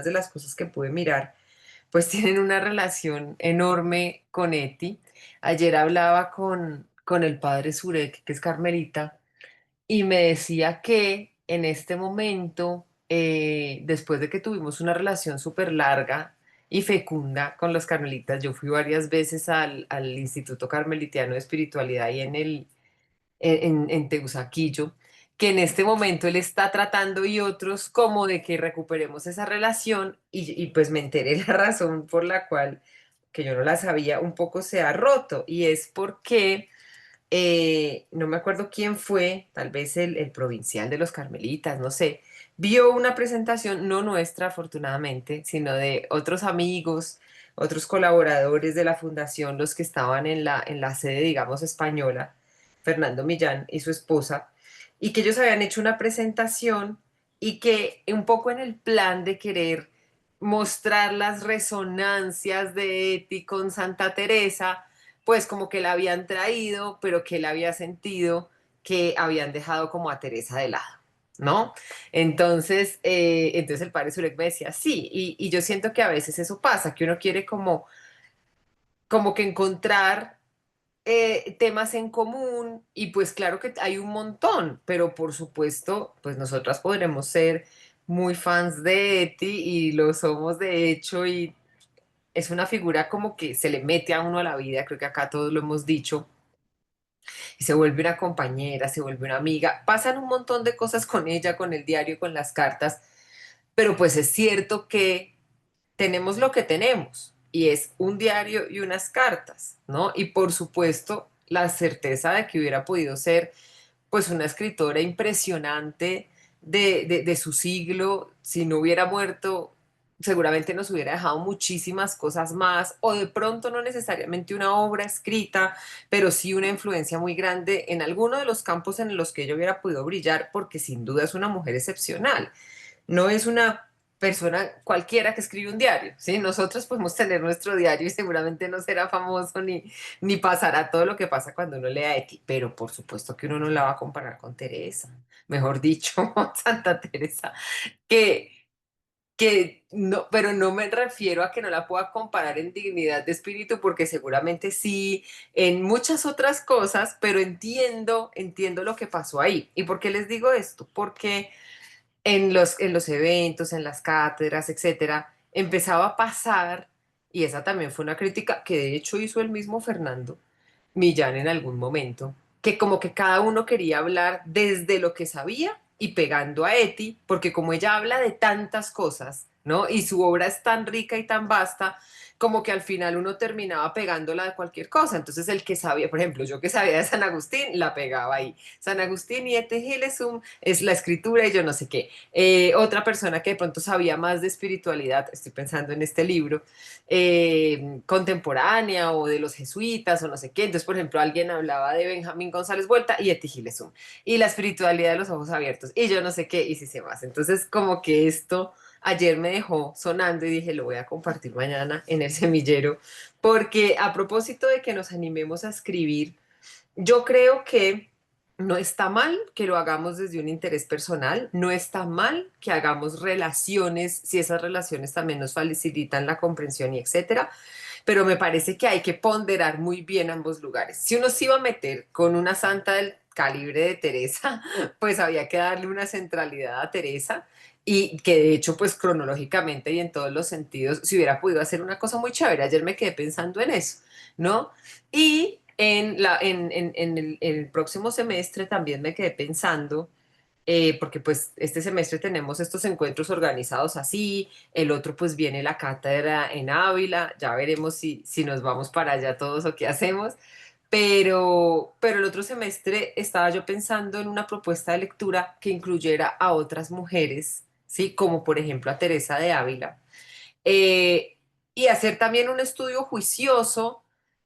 algunas de las cosas que pude mirar, pues tienen una relación enorme con Eti. Ayer hablaba con el padre Surek, que es carmelita, y me decía que en este momento, después de que tuvimos una relación súper larga y fecunda con los carmelitas, yo fui varias veces al Instituto Carmelitiano de Espiritualidad y en Teusaquillo, que en este momento él está tratando y otros como de que recuperemos esa relación y pues me enteré la razón por la cual, que yo no la sabía, un poco se ha roto y es porque no me acuerdo quién fue, tal vez el provincial de los Carmelitas, no sé, vio una presentación, no nuestra afortunadamente, sino de otros amigos, otros colaboradores de la fundación, los que estaban en la sede, digamos, española, Fernando Millán y su esposa, y que ellos habían hecho una presentación y que un poco en el plan de querer mostrar las resonancias de Eti con Santa Teresa, pues como que la habían traído, pero que él había sentido que habían dejado como a Teresa de lado, ¿no? Entonces el padre Surek me decía, sí, y yo siento que a veces eso pasa, que uno quiere como que encontrar temas en común y pues claro que hay un montón, pero por supuesto, pues nosotras podremos ser muy fans de Eti y lo somos de hecho y es una figura como que se le mete a uno a la vida, creo que acá todos lo hemos dicho, y se vuelve una compañera, se vuelve una amiga, pasan un montón de cosas con ella, con el diario, con las cartas, pero pues es cierto que tenemos lo que tenemos y es un diario y unas cartas, ¿no? Y por supuesto la certeza de que hubiera podido ser pues una escritora impresionante de su siglo, si no hubiera muerto, seguramente nos hubiera dejado muchísimas cosas más, o de pronto no necesariamente una obra escrita, pero sí una influencia muy grande en alguno de los campos en los que ella hubiera podido brillar, porque sin duda es una mujer excepcional. No es una persona cualquiera que escribe un diario, ¿sí? Nosotros podemos tener nuestro diario y seguramente no será famoso ni pasará todo lo que pasa cuando uno lea Eti, pero por supuesto que uno no la va a comparar con Teresa, mejor dicho, Santa Teresa, que, que no, pero no me refiero a que no la pueda comparar en dignidad de espíritu, porque seguramente sí, en muchas otras cosas, pero entiendo lo que pasó ahí. ¿Y por qué les digo esto? Porque en los eventos, en las cátedras, etcétera, empezaba a pasar, y esa también fue una crítica que de hecho hizo el mismo Fernando Millán en algún momento, que como que cada uno quería hablar desde lo que sabía y pegando a Eti, porque como ella habla de tantas cosas, ¿no? Y su obra es tan rica y tan vasta, como que al final uno terminaba pegándola de cualquier cosa. Entonces el que sabía, por ejemplo, yo que sabía de San Agustín, la pegaba ahí. San Agustín y Ete Gilesum es la escritura y yo no sé qué. Otra persona que de pronto sabía más de espiritualidad, estoy pensando en este libro, contemporánea o de los jesuitas o no sé qué. Entonces, por ejemplo, alguien hablaba de Benjamín González Vuelta y Eti Gilesum y la espiritualidad de los ojos abiertos y yo no sé qué y si sé más. Entonces, como que esto ayer me dejó sonando y dije, lo voy a compartir mañana en el semillero, porque a propósito de que nos animemos a escribir, yo creo que no está mal que lo hagamos desde un interés personal, no está mal que hagamos relaciones, si esas relaciones también nos facilitan la comprensión y etcétera, pero me parece que hay que ponderar muy bien ambos lugares. Si uno se iba a meter con una santa del calibre de Teresa, pues había que darle una centralidad a Teresa y que de hecho pues cronológicamente y en todos los sentidos se hubiera podido hacer una cosa muy chévere. Ayer me quedé pensando en eso, ¿no? Y en el próximo semestre también me quedé pensando porque pues este semestre tenemos estos encuentros organizados así, el otro pues viene la cátedra en Ávila, ya veremos si nos vamos para allá todos o qué hacemos, pero el otro semestre estaba yo pensando en una propuesta de lectura que incluyera a otras mujeres, ¿sí? Como por ejemplo a Teresa de Ávila, eh, y hacer también un estudio juicioso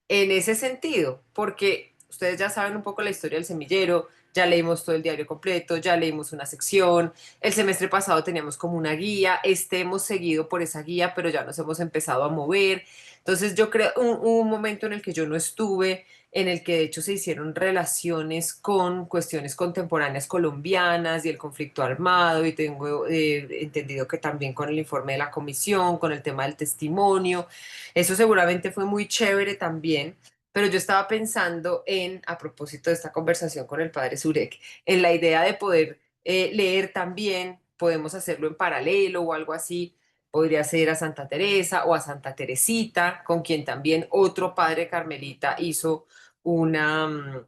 en ese sentido, porque ustedes ya saben un poco la historia del semillero, ya leímos todo el diario completo, ya leímos una sección, el semestre pasado teníamos como una guía, este hemos seguido por esa guía, pero ya nos hemos empezado a mover. Entonces yo creo, hubo un momento en el que yo no estuve, en el que de hecho se hicieron relaciones con cuestiones contemporáneas colombianas y el conflicto armado, y tengo entendido que también con el informe de la comisión, con el tema del testimonio. Eso seguramente fue muy chévere también. Pero yo estaba pensando en, a propósito de esta conversación con el padre Surek, en la idea de poder leer también, podemos hacerlo en paralelo o algo así, podría ser a Santa Teresa o a Santa Teresita, con quien también otro padre carmelita hizo una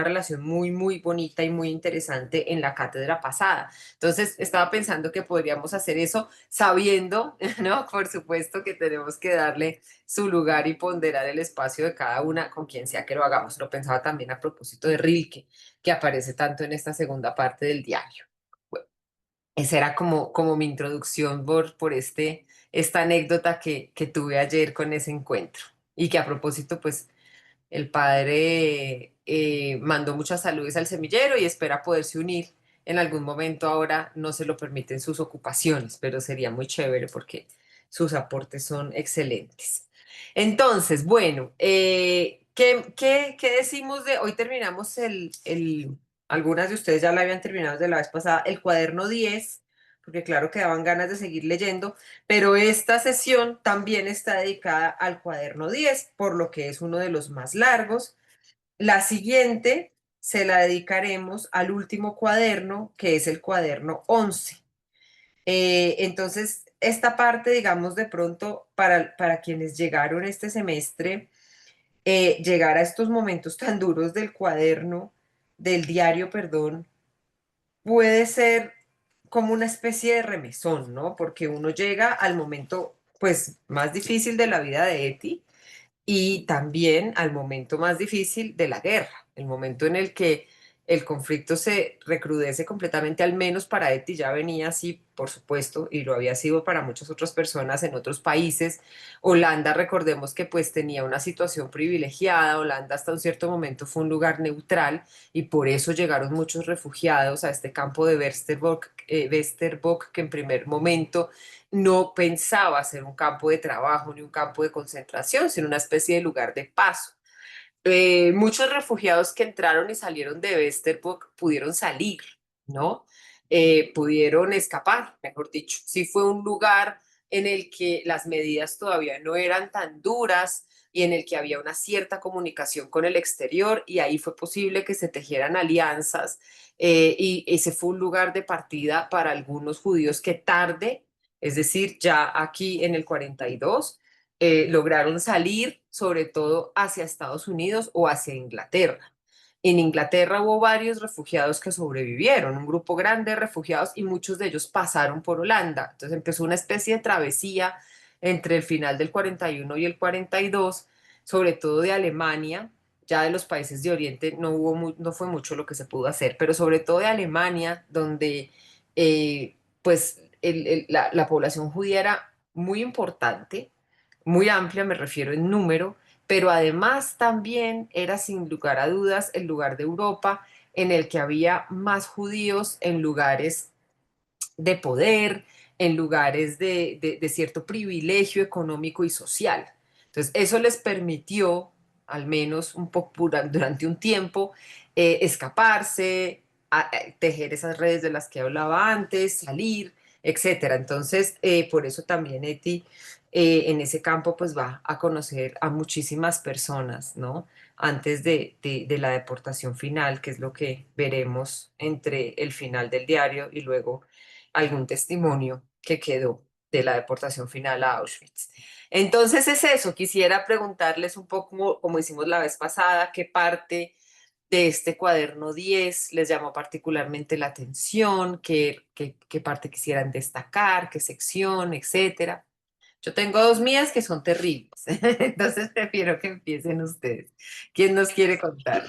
relación muy, muy bonita y muy interesante en la cátedra pasada. Entonces, estaba pensando que podríamos hacer eso sabiendo, ¿no? Por supuesto que tenemos que darle su lugar y ponderar el espacio de cada una con quien sea que lo hagamos. Lo pensaba también a propósito de Rilke, que aparece tanto en esta segunda parte del diario. Bueno, esa era como mi introducción por esta anécdota que tuve ayer con ese encuentro. Y que a propósito, pues el padre mandó muchas saludes al semillero y espera poderse unir en algún momento. Ahora no se lo permiten sus ocupaciones, pero sería muy chévere porque sus aportes son excelentes. Entonces, bueno, ¿qué decimos de hoy? Terminamos algunas de ustedes ya la habían terminado de la vez pasada, el cuaderno 10, porque claro que daban ganas de seguir leyendo, pero esta sesión también está dedicada al cuaderno 10, por lo que es uno de los más largos. La siguiente se la dedicaremos al último cuaderno, que es el cuaderno 11. Entonces, esta parte, digamos, de pronto, para quienes llegaron este semestre, llegar a estos momentos tan duros del cuaderno, del diario, perdón, puede ser como una especie de remesón, ¿no? Porque uno llega al momento, pues, más difícil de la vida de Eti y también al momento más difícil de la guerra, el momento en el que el conflicto se recrudece completamente, al menos para Eti ya venía así, por supuesto, y lo había sido para muchas otras personas en otros países. Holanda, recordemos que pues tenía una situación privilegiada, Holanda hasta un cierto momento fue un lugar neutral y por eso llegaron muchos refugiados a este campo de Westerbork, que en primer momento no pensaba ser un campo de trabajo ni un campo de concentración, sino una especie de lugar de paso. Muchos refugiados que entraron y salieron de Westerbork pudieron salir, ¿no? Pudieron escapar, mejor dicho. Sí fue un lugar en el que las medidas todavía no eran tan duras y en el que había una cierta comunicación con el exterior y ahí fue posible que se tejieran alianzas y ese fue un lugar de partida para algunos judíos que tarde, es decir, ya aquí en el 42, lograron salir sobre todo hacia Estados Unidos o hacia Inglaterra. En Inglaterra hubo varios refugiados que sobrevivieron, un grupo grande de refugiados y muchos de ellos pasaron por Holanda. Entonces empezó una especie de travesía entre el final del 41 y el 42, sobre todo de Alemania. Ya de los países de Oriente no fue mucho lo que se pudo hacer, pero sobre todo de Alemania, donde pues la población judía era muy importante, muy amplia, me refiero en número, pero además también era sin lugar a dudas el lugar de Europa en el que había más judíos en lugares de poder, en lugares de cierto privilegio económico y social. Entonces, eso les permitió, al menos un poco durante un tiempo, escaparse, tejer esas redes de las que hablaba antes, salir, etcétera. Entonces, por eso también Eti en ese campo pues va a conocer a muchísimas personas, ¿no? Antes de la deportación final, que es lo que veremos entre el final del diario y luego algún testimonio que quedó de la deportación final a Auschwitz. Entonces es eso, quisiera preguntarles un poco, como hicimos la vez pasada, qué parte de este cuaderno 10 les llamó particularmente la atención, qué parte quisieran destacar, qué sección, etcétera. Yo tengo dos mías que son terribles, entonces prefiero que empiecen ustedes. ¿Quién nos quiere contar?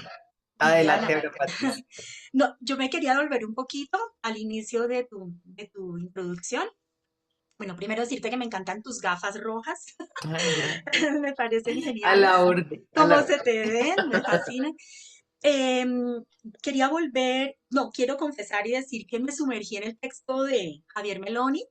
Adelante, Viviana, Aura Patricia. no, yo me quería volver un poquito al inicio de tu introducción. Bueno, primero decirte que me encantan tus gafas rojas, Ay, gracias. me parecen A la geniales. orden, a Cómo la se orden. te ven, me fascinan. Quería volver, no, quiero confesar y decir que me sumergí en el texto de Javier Meloni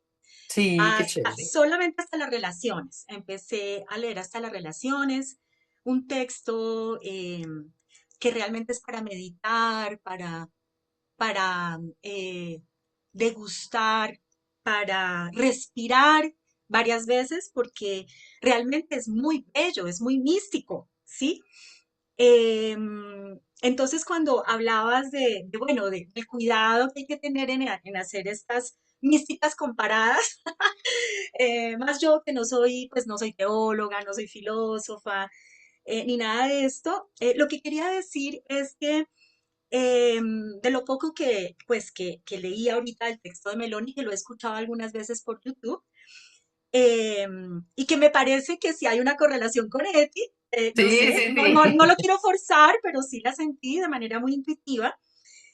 Sí, qué hasta, chévere. solamente hasta las relaciones. Empecé a leer hasta las relaciones. un texto que realmente es para meditar, para degustar, para respirar varias veces, porque realmente es muy bello, es muy místico, ¿sí? Entonces, cuando hablabas bueno, del cuidado que hay que tener en hacer estas místicas comparadas, más yo que no soy, pues no soy teóloga, no soy filósofa, ni nada de esto, lo que quería decir es que de lo poco que, pues, que leí ahorita el texto de Meloni, que lo he escuchado algunas veces por YouTube, y que me parece que sí hay una correlación con Eti, no Sí, sé, sí, no lo sí. quiero forzar, pero sí la sentí de manera muy intuitiva.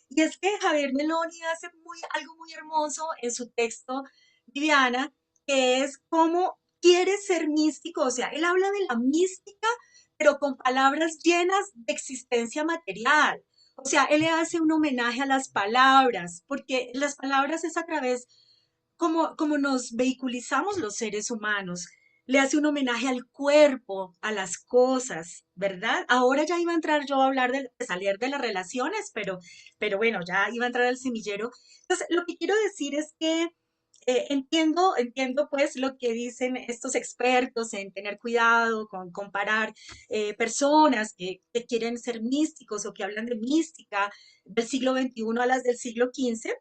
Y es que Javier Meloni hace algo muy hermoso en su texto, Viviana, que es cómo quiere ser místico, o sea, él habla de la mística, pero con palabras llenas de existencia material. O sea, él le hace un homenaje a las palabras, porque las palabras es a través como nos vehiculizamos los seres humanos. Le hace un homenaje al cuerpo, a las cosas, ¿verdad? Ahora ya iba a entrar yo a hablar de salir de las relaciones, pero bueno, ya iba a entrar al semillero. Entonces, lo que quiero decir es que entiendo pues lo que dicen estos expertos en tener cuidado con comparar personas que quieren ser místicos o que hablan de mística del siglo XXI a las del siglo XV.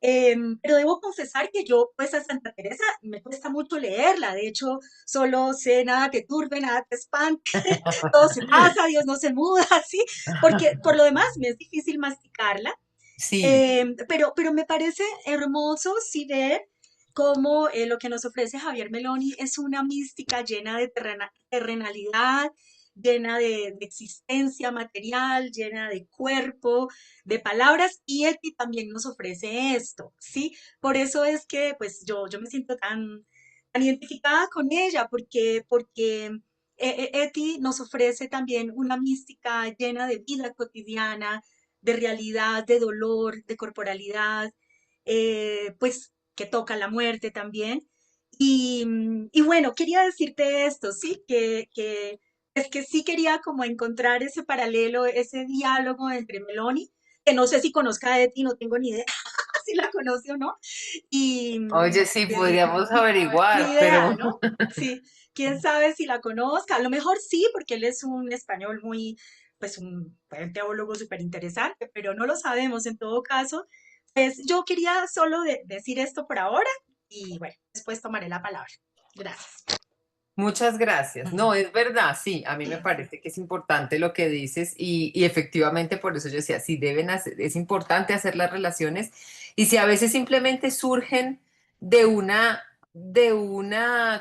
Pero debo confesar que yo, pues a Santa Teresa me cuesta mucho leerla. De hecho, solo sé nada te turbe, nada te espante, todo se pasa, Dios no se muda, así, porque por lo demás me es difícil masticarla. Sí. Pero me parece hermoso sí ver cómo lo que nos ofrece Javier Meloni es una mística llena de terrenalidad, llena de existencia material, llena de cuerpo, de palabras, y Eti también nos ofrece esto, ¿sí? Por eso es que pues yo me siento tan identificada con ella, porque Eti nos ofrece también una mística llena de vida cotidiana, de realidad, de dolor, de corporalidad, pues que toca la muerte también. Y bueno, quería decirte esto, sí, es que sí quería como encontrar ese paralelo, ese diálogo entre Meloni, que no sé si conozca a Eti, no tengo ni idea si la conoce o no, y Oye, sí, podríamos ni averiguar, idea, pero ¿no? Sí, quién sabe si la conozca, a lo mejor sí, porque él es un español muy, pues un teólogo súper interesante, pero no lo sabemos en todo caso. Pues yo quería solo decir esto por ahora y bueno, después tomaré la palabra. Gracias. muchas gracias. No, es verdad, sí, a mí me parece que es importante lo que dices y efectivamente por eso yo decía, sí, deben hacer, es importante hacer las relaciones y si a veces simplemente surgen de una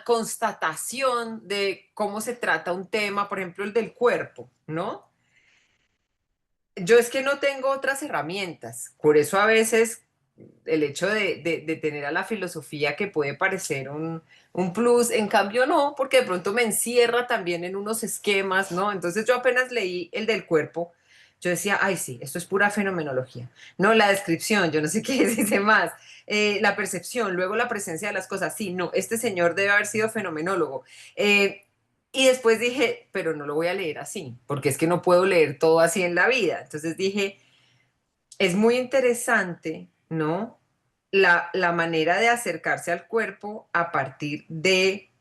constatación de cómo se trata un tema, por ejemplo, el del cuerpo, ¿no? Yo es que no tengo otras herramientas, por eso a veces el hecho de tener a la filosofía que puede parecer un plus, en cambio no, porque de pronto me encierra también en unos esquemas, ¿no? Entonces yo apenas leí el del cuerpo, yo decía, ay sí, esto es pura fenomenología. No, la descripción, yo no sé qué dice más, la percepción, luego la presencia de las cosas, sí, no, este señor debe haber sido fenomenólogo. Eh, y después dije, pero no lo voy a leer así, porque es que no puedo leer todo así en la vida. Entonces dije, es muy interesante, ¿no? La manera de acercarse al cuerpo a partir de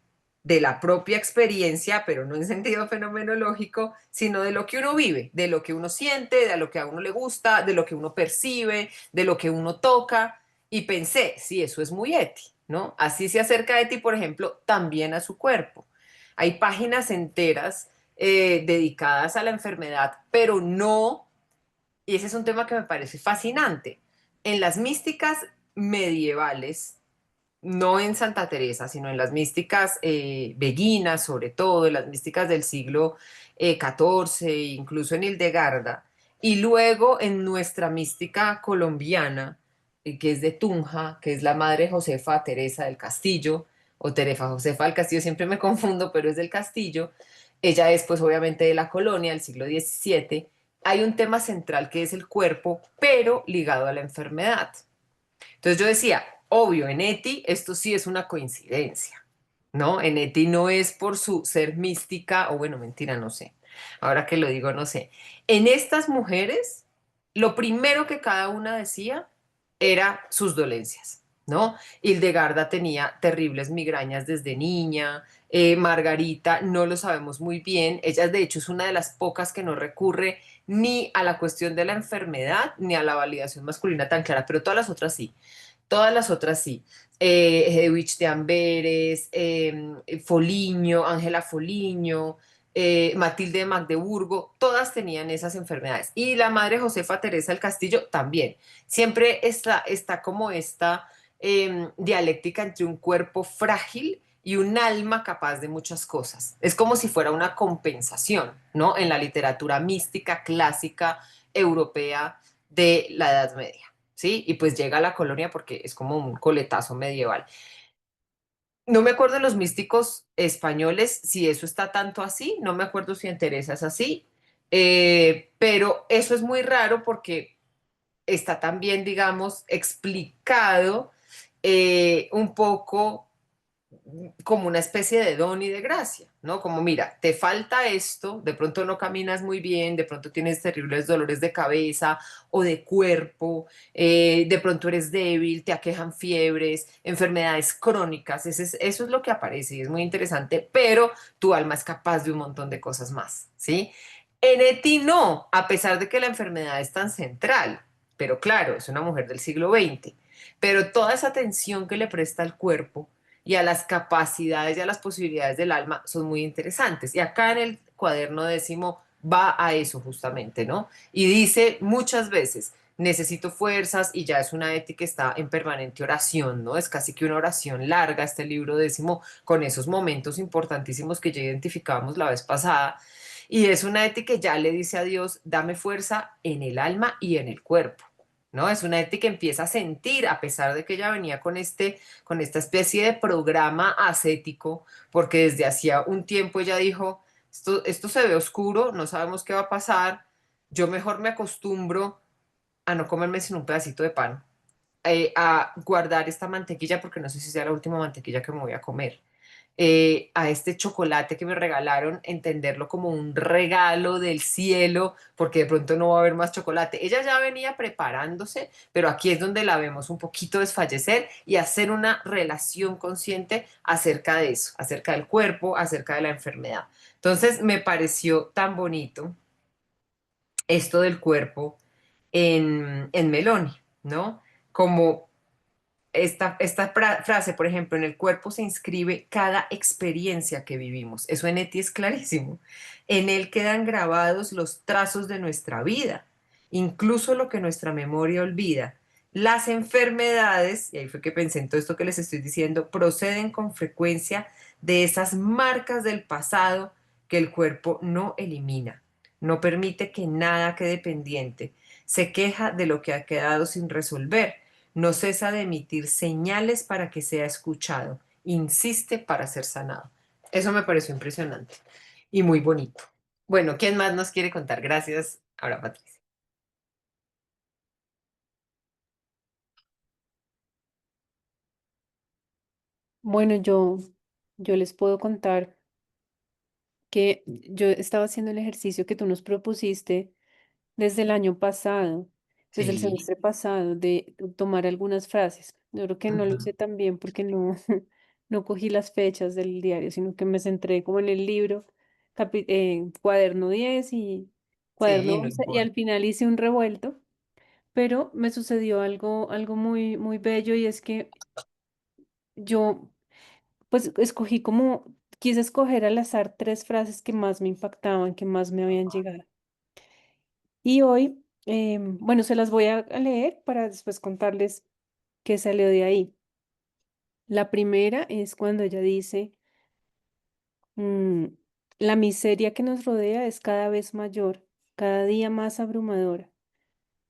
la propia experiencia, pero no en sentido fenomenológico, sino de lo que uno vive, de lo que uno siente, de lo que a uno le gusta, de lo que uno percibe, de lo que uno toca. Y pensé, sí, eso es muy Eti, ¿no? Así se acerca Eti, por ejemplo, también a su cuerpo. Hay páginas enteras dedicadas a la enfermedad, pero no, y ese es un tema que me parece fascinante. En las místicas medievales, no en Santa Teresa, sino en las místicas beguinas, sobre todo, en las místicas del siglo XIV, incluso en Hildegarda, y luego en nuestra mística colombiana, que es de Tunja, que es la madre Josefa Teresa del Castillo, o Terefa Josefa del Castillo, siempre me confundo, pero es del Castillo. Ella es, pues, obviamente de la colonia, del siglo XVII. Hay un tema central que es el cuerpo, pero ligado a la enfermedad. Entonces yo decía, obvio, en Eti esto sí es una coincidencia, ¿no? Eneti no es por su ser mística, o bueno, mentira, no sé. Ahora que lo digo, no sé. En estas mujeres, lo primero que cada una decía era sus dolencias, ¿no? Hildegarda tenía terribles migrañas desde niña, Margarita no lo sabemos muy bien, ella de hecho es una de las pocas que no recurre ni a la cuestión de la enfermedad ni a la validación masculina tan clara, pero todas las otras sí. Todas las otras sí. Hedwig de Amberes, Foligno, Ángela Foligno, Matilde de Magdeburgo, todas tenían esas enfermedades. Y la madre Josefa Teresa del Castillo también. Siempre está como esta dialéctica entre un cuerpo frágil y un alma capaz de muchas cosas. Es como si fuera una compensación, ¿no? En la literatura mística clásica europea de la Edad Media. ¿Sí? Y pues llega a la colonia porque es como un coletazo medieval. No me acuerdo de los místicos españoles si eso está tanto así, no me acuerdo si en Teresa es así, pero eso es muy raro porque está también, digamos, explicado un poco como una especie de don y de gracia, ¿no? Como mira, te falta esto, de pronto no caminas muy bien, de pronto tienes terribles dolores de cabeza o de cuerpo, de pronto eres débil, te aquejan fiebres, enfermedades crónicas, eso es lo que aparece y es muy interesante, pero tu alma es capaz de un montón de cosas más, ¿sí? En Eti no, a pesar de que la enfermedad es tan central, pero claro, es una mujer del siglo XX, pero toda esa atención que le presta al cuerpo, y a las capacidades y a las posibilidades del alma son muy interesantes. Y acá en el cuaderno décimo va a eso justamente, ¿no? Y dice muchas veces, necesito fuerzas y ya es una ética que está en permanente oración, ¿no? Es casi que una oración larga este libro décimo con esos momentos importantísimos que ya identificábamos la vez pasada. Y es una ética que ya le dice a Dios, dame fuerza en el alma y en el cuerpo. ¿No? Es una ética que empieza a sentir, a pesar de que ella venía con esta especie de programa ascético, porque desde hacía un tiempo ella dijo, esto se ve oscuro, no sabemos qué va a pasar, yo mejor me acostumbro a no comerme sin un pedacito de pan, a guardar esta mantequilla, porque no sé si sea la última mantequilla que me voy a comer, a este chocolate que me regalaron, entenderlo como un regalo del cielo, porque de pronto no va a haber más chocolate. Ella ya venía preparándose, pero aquí es donde la vemos un poquito desfallecer y hacer una relación consciente acerca de eso, acerca del cuerpo, acerca de la enfermedad. Entonces me pareció tan bonito esto del cuerpo en Meloni, ¿no? Como esta frase, por ejemplo, en el cuerpo se inscribe cada experiencia que vivimos. Eso en Eti es clarísimo. En él quedan grabados los trazos de nuestra vida, incluso lo que nuestra memoria olvida. Las enfermedades, y ahí fue que pensé en todo esto que les estoy diciendo, proceden con frecuencia de esas marcas del pasado que el cuerpo no elimina, no permite que nada quede pendiente, se queja de lo que ha quedado sin resolver, no cesa de emitir señales para que sea escuchado, insiste para ser sanado. Eso me pareció impresionante y muy bonito. Bueno, ¿quién más nos quiere contar? Gracias. Ahora, Patricia. Bueno, yo les puedo contar que yo estaba haciendo el ejercicio que tú nos propusiste desde el año pasado, desde el Sí. semestre pasado, de tomar algunas frases. Yo creo que no lo Ujú. hice tan bien porque no, no cogí las fechas del diario, sino que me centré como en el libro, cuaderno 10 y cuaderno Sí, no 11 y al importa. final hice un revuelto, pero me sucedió algo muy, muy bello y es que yo pues escogí como, quise escoger al azar tres frases que más me impactaban, que más me habían llegado. Y hoy, bueno, se las voy a leer para después contarles qué salió de ahí. La primera es cuando ella dice, mm, la miseria que nos rodea es cada vez mayor, cada día más abrumadora,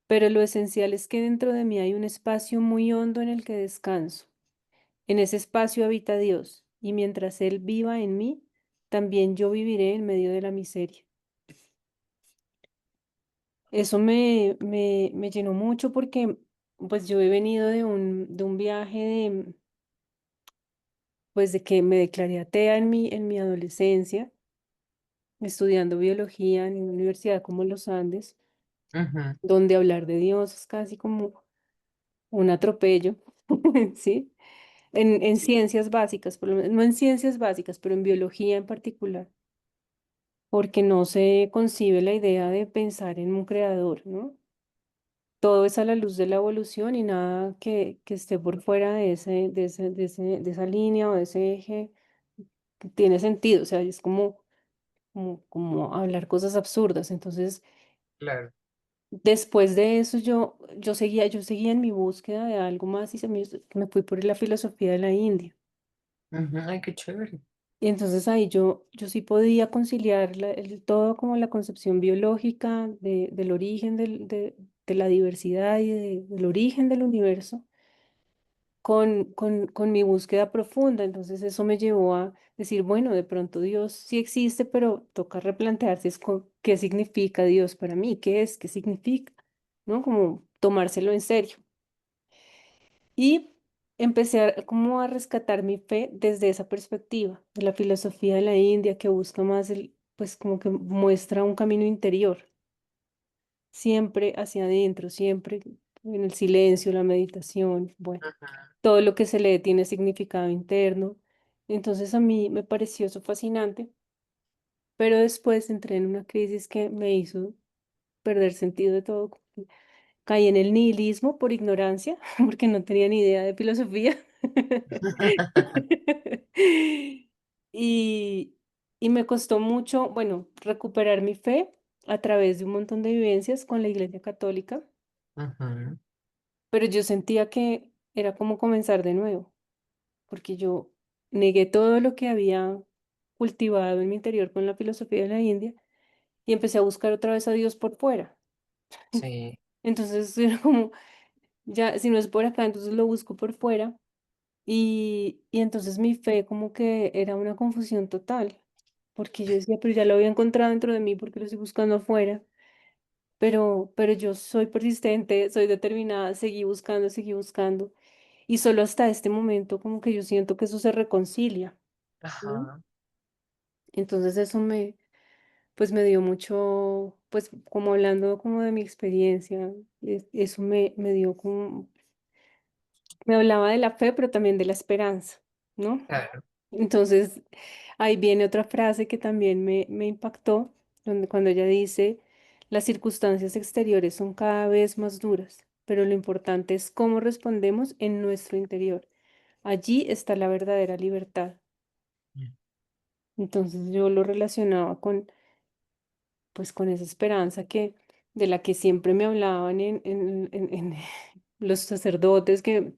pero lo esencial es que dentro de mí hay un espacio muy hondo en el que descanso. En ese espacio habita Dios, y mientras Él viva en mí, también yo viviré en medio de la miseria. Eso me llenó mucho porque pues yo he venido de un viaje pues de que me declaré atea en mi adolescencia, estudiando biología en una universidad como los Andes, Ujú, donde hablar de Dios es casi como un atropello, ¿sí? En sí, ciencias básicas, por lo menos, no en ciencias básicas, pero en biología en particular, porque no se concibe la idea de pensar en un creador, ¿no? Todo es a la luz de la evolución y nada que esté por fuera de esa línea o de ese eje tiene sentido, o sea, es como hablar cosas absurdas. Entonces, claro. después de eso, yo seguía en mi búsqueda de algo más y me fui por la filosofía de la India. Ujú, ay, qué chévere. Y entonces ahí yo sí podía conciliar todo como la concepción biológica del origen de la diversidad y del origen del universo con mi búsqueda profunda. Entonces eso me llevó a decir, bueno, de pronto Dios sí existe, pero toca replantearse qué significa Dios para mí, qué significa, ¿no? Como tomárselo en serio. Y empecé como a rescatar mi fe desde esa perspectiva, de la filosofía de la India que busca más pues como que muestra un camino interior, siempre hacia adentro, siempre en el silencio, la meditación, bueno, Ujú, todo lo que se lee tiene significado interno. Entonces a mí me pareció eso fascinante, pero después entré en una crisis que me hizo perder sentido de todo. Caí en el nihilismo por ignorancia, porque no tenía ni idea de filosofía. Y, y me costó mucho, bueno, recuperar mi fe a través de un montón de vivencias con la Iglesia Católica, ujú, pero yo sentía que era como comenzar de nuevo, porque yo negué todo lo que había cultivado en mi interior con la filosofía de la India y empecé a buscar otra vez a Dios por fuera. sí, Entonces era como, ya, si no es por acá, entonces lo busco por fuera. Y entonces mi fe como que era una confusión total, porque yo decía, pero ya lo había encontrado dentro de mí, porque lo estoy buscando afuera. Pero yo soy persistente, soy determinada, seguí buscando. Y solo hasta este momento como que yo siento que eso se reconcilia, ¿no? ajá, Entonces pues me dio mucho, pues como hablando como de mi experiencia, eso me dio como, me hablaba de la fe, pero también de la esperanza, ¿no? claro. Entonces, ahí viene otra frase que también me impactó, donde cuando ella dice, las circunstancias exteriores son cada vez más duras, pero lo importante es cómo respondemos en nuestro interior. Allí está la verdadera libertad. Entonces yo lo relacionaba pues, con esa esperanza de la que siempre me hablaban en los sacerdotes que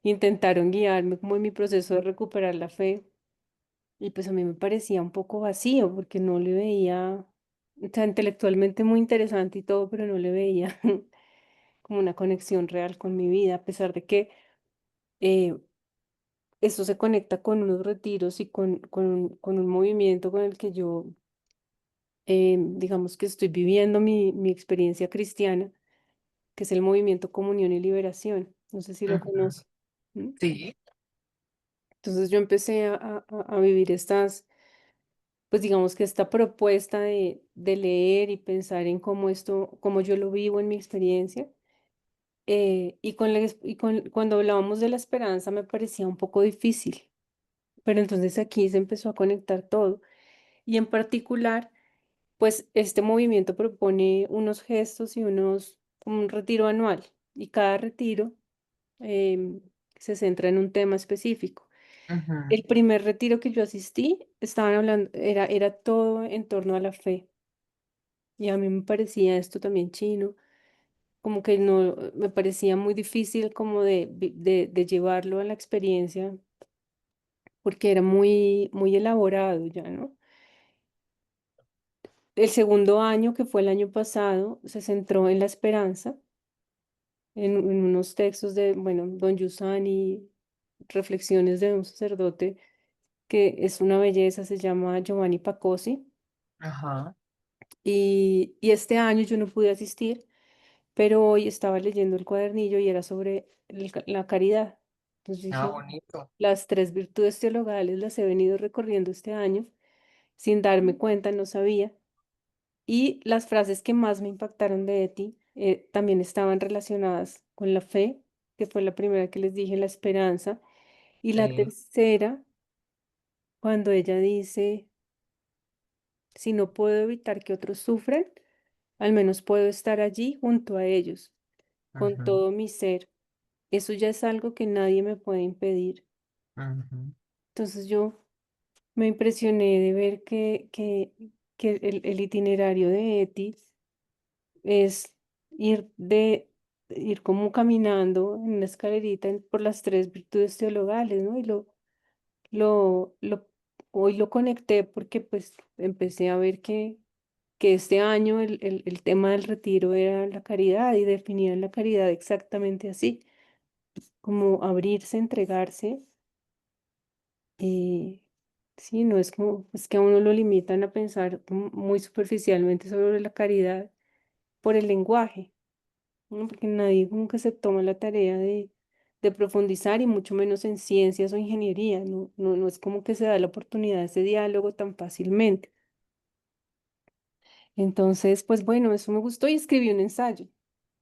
intentaron guiarme como en mi proceso de recuperar la fe. Y pues a mí me parecía un poco vacío porque no le veía, o sea, intelectualmente muy interesante y todo, pero no le veía como una conexión real con mi vida, a pesar de que eh, esto se conecta con unos retiros y con un movimiento con el que yo, digamos que estoy viviendo mi experiencia cristiana, que es el movimiento Comunión y Liberación. No sé si lo Ujú, conoces. ¿Mm? sí, Entonces yo empecé a vivir pues digamos que esta propuesta de leer y pensar en cómo esto, cómo yo lo vivo en mi experiencia, y cuando hablábamos de la esperanza me parecía un poco difícil, pero entonces aquí se empezó a conectar todo y en particular, pues este movimiento propone unos gestos y como un retiro anual y cada retiro em, se centra en un tema específico. ujú, El primer retiro que yo asistí, estaban hablando, era todo en torno a la fe. Y a mí me parecía esto también chino, como que no, me parecía muy difícil como de llevarlo a la experiencia, porque era muy elaborado ya, ¿no? El segundo año, que fue el año pasado, se centró en la esperanza, en unos textos de, bueno, Don Yusan y reflexiones de un sacerdote que es una belleza, se llama Giovanni Pacosi. ajá, Y este año yo no pude asistir, pero hoy estaba leyendo el cuadernillo y era sobre la caridad. Entonces Ah, dije, bonito. las tres virtudes teologales las he venido recorriendo este año sin darme cuenta, no sabía. Y las frases que más me impactaron de Eti también estaban relacionadas con la fe, que fue la primera que les dije, la esperanza. Y la Sí. tercera, cuando ella dice, si no puedo evitar que otros sufran, al menos puedo estar allí junto a ellos, con Ujú, todo mi ser. Eso ya es algo que nadie me puede impedir. ujú, Entonces yo me impresioné de ver que el itinerario de Eti es ir como caminando en una escalerita por las tres virtudes teologales, ¿no? Y lo, lo, hoy lo conecté porque pues empecé a ver que este año el tema del retiro era la caridad y definían la caridad exactamente así, como abrirse, entregarse. eh, sí, no es como, es que a uno lo limitan a pensar muy superficialmente sobre la caridad por el lenguaje, ¿no? Porque nadie nunca se toma la tarea de profundizar y mucho menos en ciencias o ingeniería, no, no, no es como que se da la oportunidad de ese diálogo tan fácilmente. Entonces, pues bueno, eso me gustó y escribí un ensayo,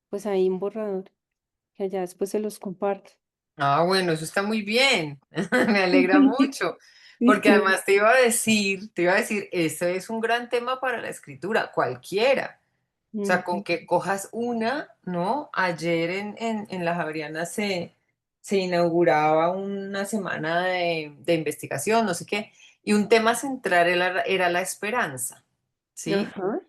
pues ahí un borrador, que allá después se los comparto. Ah, bueno, eso está muy bien. Me alegra mucho, porque Sí. además te iba a decir, eso es un gran tema para la escritura, cualquiera. O sea, con Ujú. que cojas una, ¿no? Ayer en la Javeriana se inauguraba una semana de investigación, no sé qué, y un tema central era la esperanza, ¿sí? Ajá,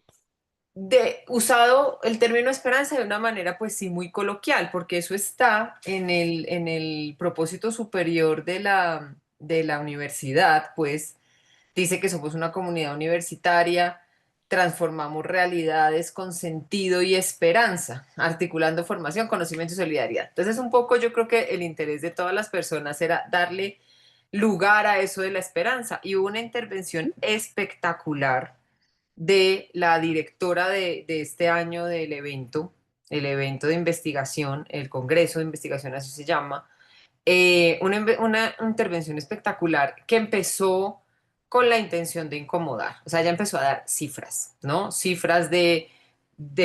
Usado el término esperanza de una manera, pues sí, muy coloquial, porque eso está en el propósito superior de la universidad, pues dice que somos una comunidad universitaria, transformamos realidades con sentido y esperanza, articulando formación, conocimiento y solidaridad. Entonces, un poco yo creo que el interés de todas las personas era darle lugar a eso de la esperanza, y hubo una intervención espectacular de la directora de este año del evento, el evento de investigación, el Congreso de Investigación, así se llama, una intervención espectacular que empezó con la intención de incomodar. O sea, ella empezó a dar cifras, ¿no? Cifras de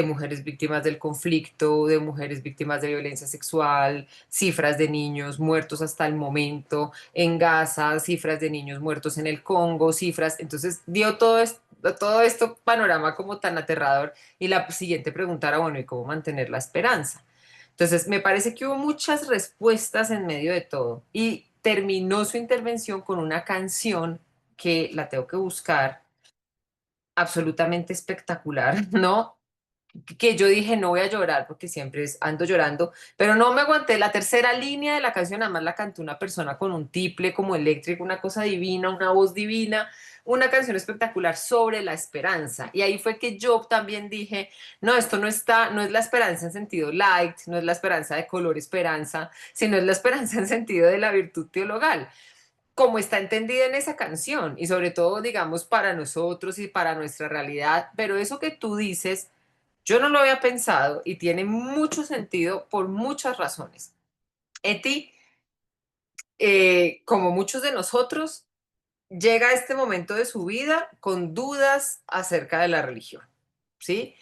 mujeres víctimas del conflicto, de mujeres víctimas de violencia sexual, cifras de niños muertos hasta el momento en Gaza, cifras de niños muertos en el Congo, cifras. Entonces dio todo esto panorama como tan aterrador, y la siguiente pregunta era, bueno, ¿y cómo mantener la esperanza? Entonces, me parece que hubo muchas respuestas en medio de todo, y terminó su intervención con una canción que la tengo que buscar, absolutamente espectacular, ¿no? Que yo dije, no voy a llorar porque siempre ando llorando, pero no me aguanté. La tercera línea de la canción, además la cantó una persona con un tiple como eléctrico, una cosa divina, una voz divina, una canción espectacular sobre la esperanza. Y ahí fue que yo también dije, no, esto no está, no es la esperanza en sentido light, no es la esperanza de color esperanza, sino es la esperanza en sentido de la virtud teologal, como está entendida en esa canción, y sobre todo, digamos, para nosotros y para nuestra realidad. Pero eso que tú dices, yo no lo había pensado y tiene mucho sentido por muchas razones. Eti, como muchos de nosotros, llega a este momento de su vida con dudas acerca de la religión, ¿sí?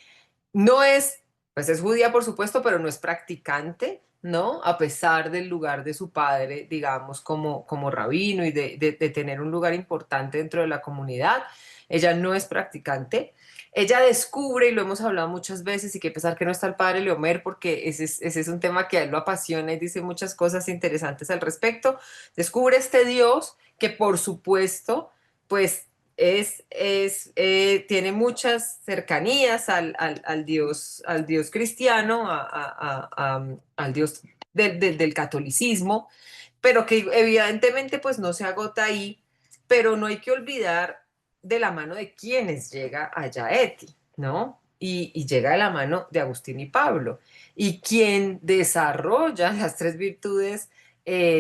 No es, pues es judía, por supuesto, pero no es practicante, ¿no? A pesar del lugar de su padre, digamos, como rabino, y de tener un lugar importante dentro de la comunidad. Ella no es practicante. Ella descubre, y lo hemos hablado muchas veces, y que a pesar que no está el padre Leomer, porque ese es un tema que a él lo apasiona y dice muchas cosas interesantes al respecto, descubre este Dios que, por supuesto, pues tiene muchas cercanías al Dios cristiano, al Dios del catolicismo, pero que evidentemente pues no se agota ahí. Pero no hay que olvidar de la mano de quienes llega allá Eti, ¿no? Y llega de la mano de Agustín y Pablo, y quien desarrolla las tres virtudes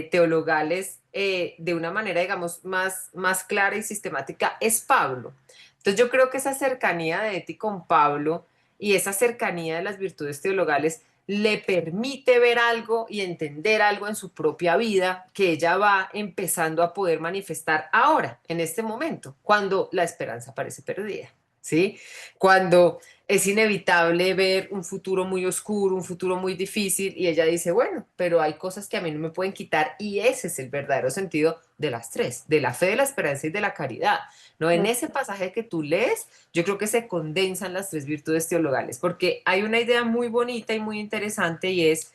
teologales de una manera, digamos, más clara y sistemática es Pablo. Entonces yo creo que esa cercanía de Eti con Pablo y esa cercanía de las virtudes teologales le permite ver algo y entender algo en su propia vida que ella va empezando a poder manifestar ahora, en este momento, cuando la esperanza parece perdida, ¿sí? Cuando es inevitable ver un futuro muy oscuro, un futuro muy difícil, y ella dice, bueno, pero hay cosas que a mí no me pueden quitar, y ese es el verdadero sentido de las tres, de la fe, de la esperanza y de la caridad. ¿No? En ese pasaje que tú lees, yo creo que se condensan las tres virtudes teologales, porque hay una idea muy bonita y muy interesante, y es,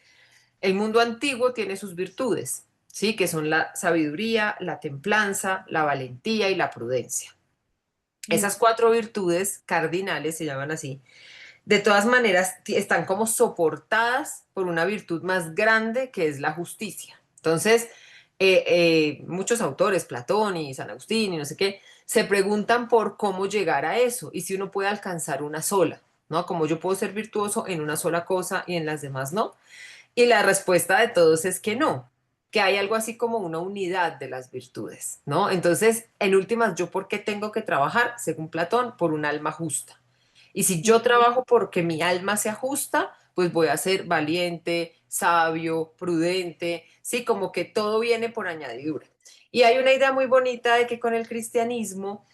el mundo antiguo tiene sus virtudes, ¿sí? Que son la sabiduría, la templanza, la valentía y la prudencia. Mm, Esas cuatro virtudes cardinales se llaman así. De todas maneras, están como soportadas por una virtud más grande que es la justicia. Entonces, muchos autores, Platón y San Agustín y no sé qué, se preguntan por cómo llegar a eso y si uno puede alcanzar una sola, ¿no? Como yo puedo ser virtuoso en una sola cosa y en las demás no. Y la respuesta de todos es que no, que hay algo así como una unidad de las virtudes, ¿no? Entonces, en últimas, ¿yo por qué tengo que trabajar, según Platón, por un alma justa? Y si yo trabajo porque mi alma se ajusta, pues voy a ser valiente, sabio, prudente, sí, como que todo viene por añadidura. Y hay una idea muy bonita de que con el cristianismo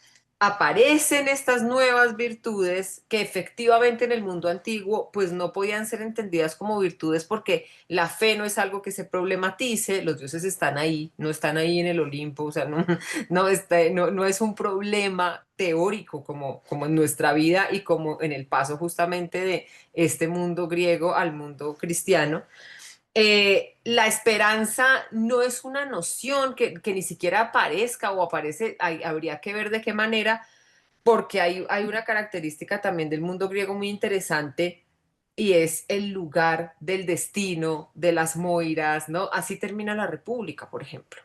aparecen estas nuevas virtudes que efectivamente en el mundo antiguo pues no podían ser entendidas como virtudes porque la fe no es algo que se problematice, los dioses están ahí, no están ahí en el Olimpo, o sea, no, no es un problema teórico como en nuestra vida y como en el paso justamente de este mundo griego al mundo cristiano. La esperanza no es una noción que ni siquiera aparezca o aparece, habría que ver de qué manera, porque hay una característica también del mundo griego muy interesante y es el lugar del destino, de las moiras, ¿no? Así termina la República, por ejemplo.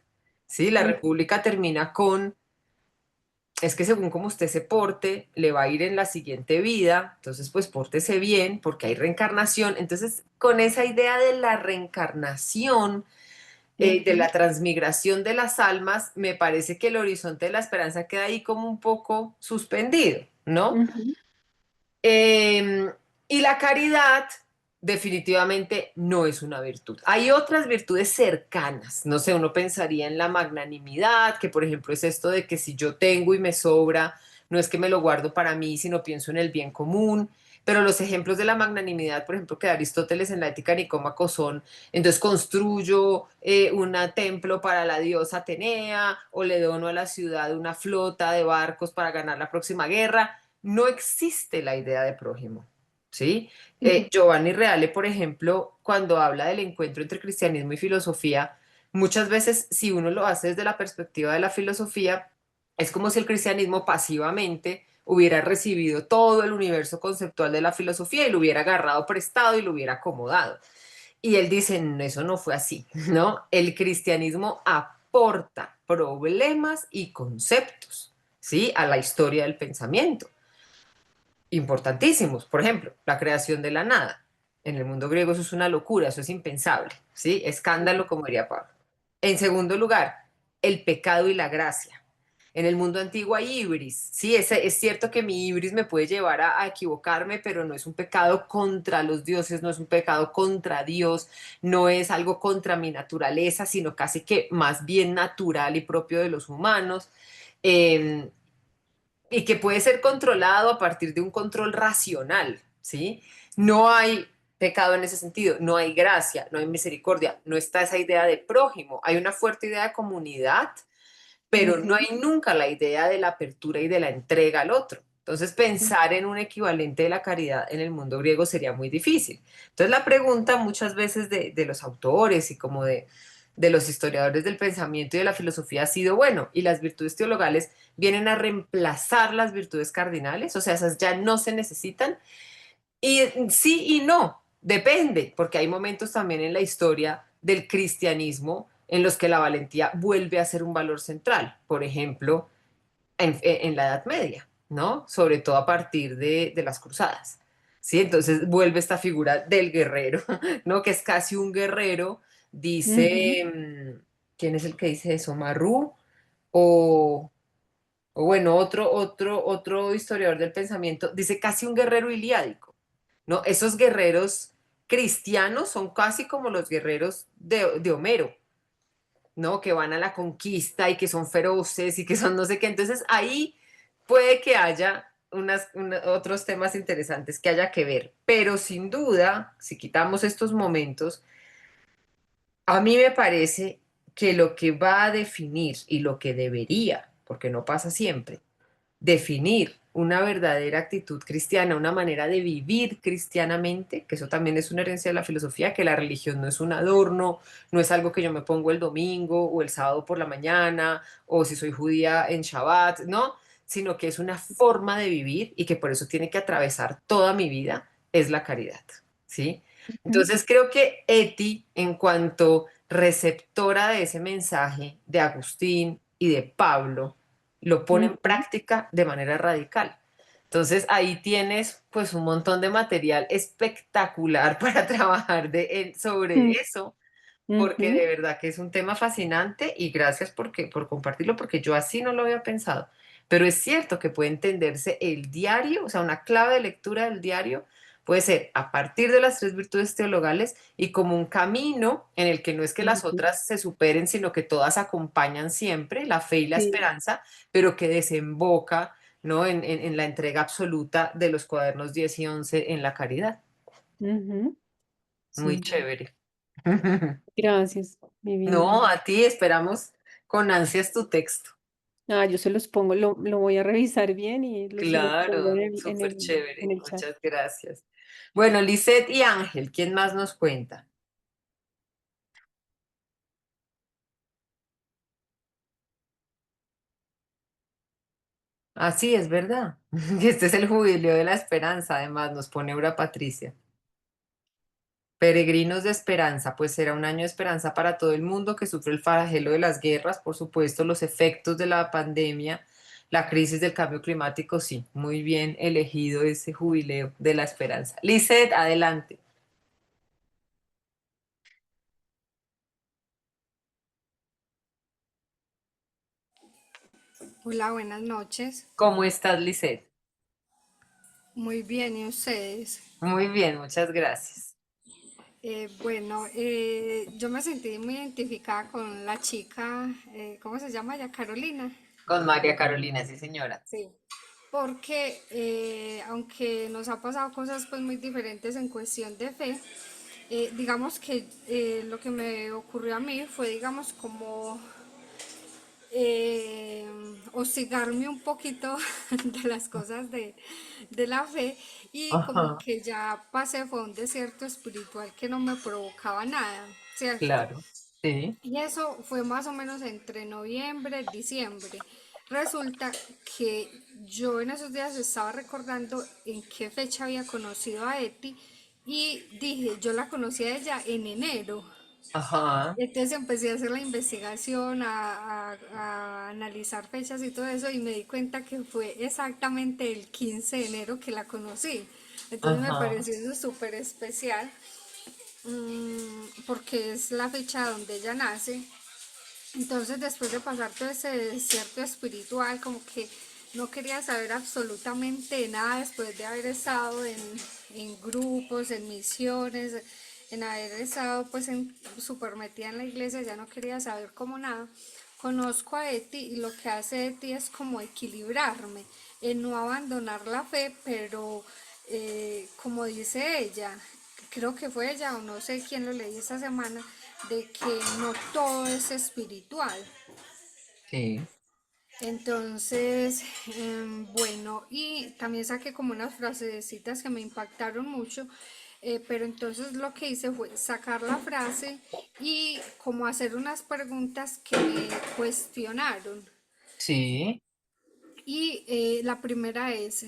Sí, la mm, República termina con, es que según como usted se porte, le va a ir en la siguiente vida, entonces pues pórtese bien porque hay reencarnación. Entonces, con esa idea de la reencarnación, de ujú, la transmigración de las almas, me parece que el horizonte de la esperanza queda ahí como un poco suspendido, ¿no? Ujú. Eh, y la caridad definitivamente no es una virtud. Hay otras virtudes cercanas, no sé, uno pensaría en la magnanimidad, que por ejemplo es esto de que si yo tengo y me sobra, no es que me lo guardo para mí, sino pienso en el bien común. Pero los ejemplos de la magnanimidad, por ejemplo, que da Aristóteles en la Ética Nicómaco son, entonces construyo un templo para la diosa Atenea o le dono a la ciudad una flota de barcos para ganar la próxima guerra. No existe la idea de prójimo, ¿sí? ujú. Giovanni Reale, por ejemplo, cuando habla del encuentro entre cristianismo y filosofía, muchas veces si uno lo hace desde la perspectiva de la filosofía, es como si el cristianismo pasivamente hubiera recibido todo el universo conceptual de la filosofía y lo hubiera agarrado prestado y lo hubiera acomodado. Y él dice, "No, eso no fue así, ¿no? El cristianismo aporta problemas y conceptos, ¿sí? A la historia del pensamiento importantísimos. Por ejemplo, la creación de la nada. En el mundo griego eso es una locura, eso es impensable, ¿sí? Escándalo, como diría Pablo. En segundo lugar, el pecado y la gracia. En el mundo antiguo hay ibris, sí, es cierto que mi ibris me puede llevar a equivocarme, pero no es un pecado contra los dioses, no es un pecado contra Dios, no es algo contra mi naturaleza, sino casi que más bien natural y propio de los humanos. Eh, y que puede ser controlado a partir de un control racional, ¿sí? No hay pecado en ese sentido, no hay gracia, no hay misericordia, no está esa idea de prójimo, hay una fuerte idea de comunidad, pero no Ujú. hay nunca la idea de la apertura y de la entrega al otro. Entonces, pensar en un equivalente de la caridad en el mundo griego sería muy difícil. Entonces, la pregunta muchas veces de los autores y como de los historiadores del pensamiento y de la filosofía ha sido, bueno, ¿y las virtudes teologales vienen a reemplazar las virtudes cardinales? O sea, esas ya no se necesitan. Y sí y no, depende, porque hay momentos también en la historia del cristianismo en los que la valentía vuelve a ser un valor central. Por ejemplo, en la Edad Media, ¿no? Sobre todo a partir de las cruzadas. ¿Sí? Entonces vuelve esta figura del guerrero, ¿no? Que es casi un guerrero, Ujú. dice, ¿quién es el que dice eso? ¿Marrú? O, o bueno, otro historiador del pensamiento, dice casi un guerrero iliádico. ¿no? Esos guerreros cristianos son casi como los guerreros de Homero, ¿no? Que van a la conquista y que son feroces y que son no sé qué. Entonces ahí puede que haya otros temas interesantes que haya que ver, pero sin duda, si quitamos estos momentos, a mí me parece que lo que va a definir y lo que debería, porque no pasa siempre, definir una verdadera actitud cristiana, una manera de vivir cristianamente, que eso también es una herencia de la filosofía, que la religión no es un adorno, no es algo que yo me pongo el domingo o el sábado por la mañana, o si soy judía en Shabbat, no, sino que es una forma de vivir y que por eso tiene que atravesar toda mi vida, es la caridad, ¿sí? Ujú, Entonces creo que Eti, en cuanto receptora de ese mensaje de Agustín y de Pablo, lo pone en ujú, práctica de manera radical. Entonces ahí tienes pues un montón de material espectacular para trabajar sobre ujú, eso, porque ujú. de verdad que es un tema fascinante y gracias por compartirlo, porque yo así no lo había pensado. Pero es cierto que puede entenderse el diario, o sea, una clave de lectura del diario puede ser a partir de las tres virtudes teologales y como un camino en el que no es que las Ujú. otras se superen, sino que todas acompañan siempre, la fe y la Sí. esperanza, pero que desemboca, ¿no? en la entrega absoluta de los cuadernos 10 y 11 en la caridad. Ujú. Muy Sí. chévere. Gracias, mi vida. No, a ti esperamos con ansias tu texto. Ah, yo se los pongo, lo voy a revisar bien y se los pongo Claro, en súper en chévere. el chat. Muchas gracias. Bueno, Lisette y Ángel, ¿quién más nos cuenta? Ah, sí, es verdad. Este es el jubileo de la esperanza, además, nos pone Eura Patricia. Peregrinos de esperanza, pues será un año de esperanza para todo el mundo que sufre el flagelo de las guerras, por supuesto, los efectos de la pandemia, la crisis del cambio climático, sí, muy bien elegido ese jubileo de la esperanza. Lisette, adelante. Hola, buenas noches. ¿Cómo estás, Lisette? Muy bien, ¿y ustedes? Muy bien, muchas gracias. Yo me sentí muy identificada con la chica, ¿cómo se llama ella? Carolina. Con María Carolina, sí, señora. Sí. Porque aunque nos ha pasado cosas pues muy diferentes en cuestión de fe, digamos que lo que me ocurrió a mí fue digamos como eh, hostigarme un poquito de las cosas de la fe y como Ajá, que ya pasé fue un desierto espiritual que no me provocaba nada, ¿cierto? claro. Sí, Y eso fue más o menos entre noviembre y diciembre. Resulta que yo en esos días estaba recordando en qué fecha había conocido a Eti y dije, yo la conocí a ella en enero. ajá, Entonces empecé a hacer la investigación, a analizar fechas y todo eso y me di cuenta que fue exactamente el 15 de enero que la conocí. Entonces me ajá, pareció eso súper especial porque es la fecha donde ella nace. Entonces después de pasar todo ese desierto espiritual, como que no quería saber absolutamente nada después de haber estado en grupos, en misiones, en haber estado pues súper metida en la iglesia, ya no quería saber como nada. Conozco a Eti y lo que hace Eti es como equilibrarme, en no abandonar la fe, pero como dice ella, creo que fue ella o no sé quién lo leí esta semana, de que no todo es espiritual. sí, Entonces, bueno, y también saqué como unas frasecitas que me impactaron mucho, pero entonces lo que hice fue sacar la frase y como hacer unas preguntas que me cuestionaron. sí, Y la primera es,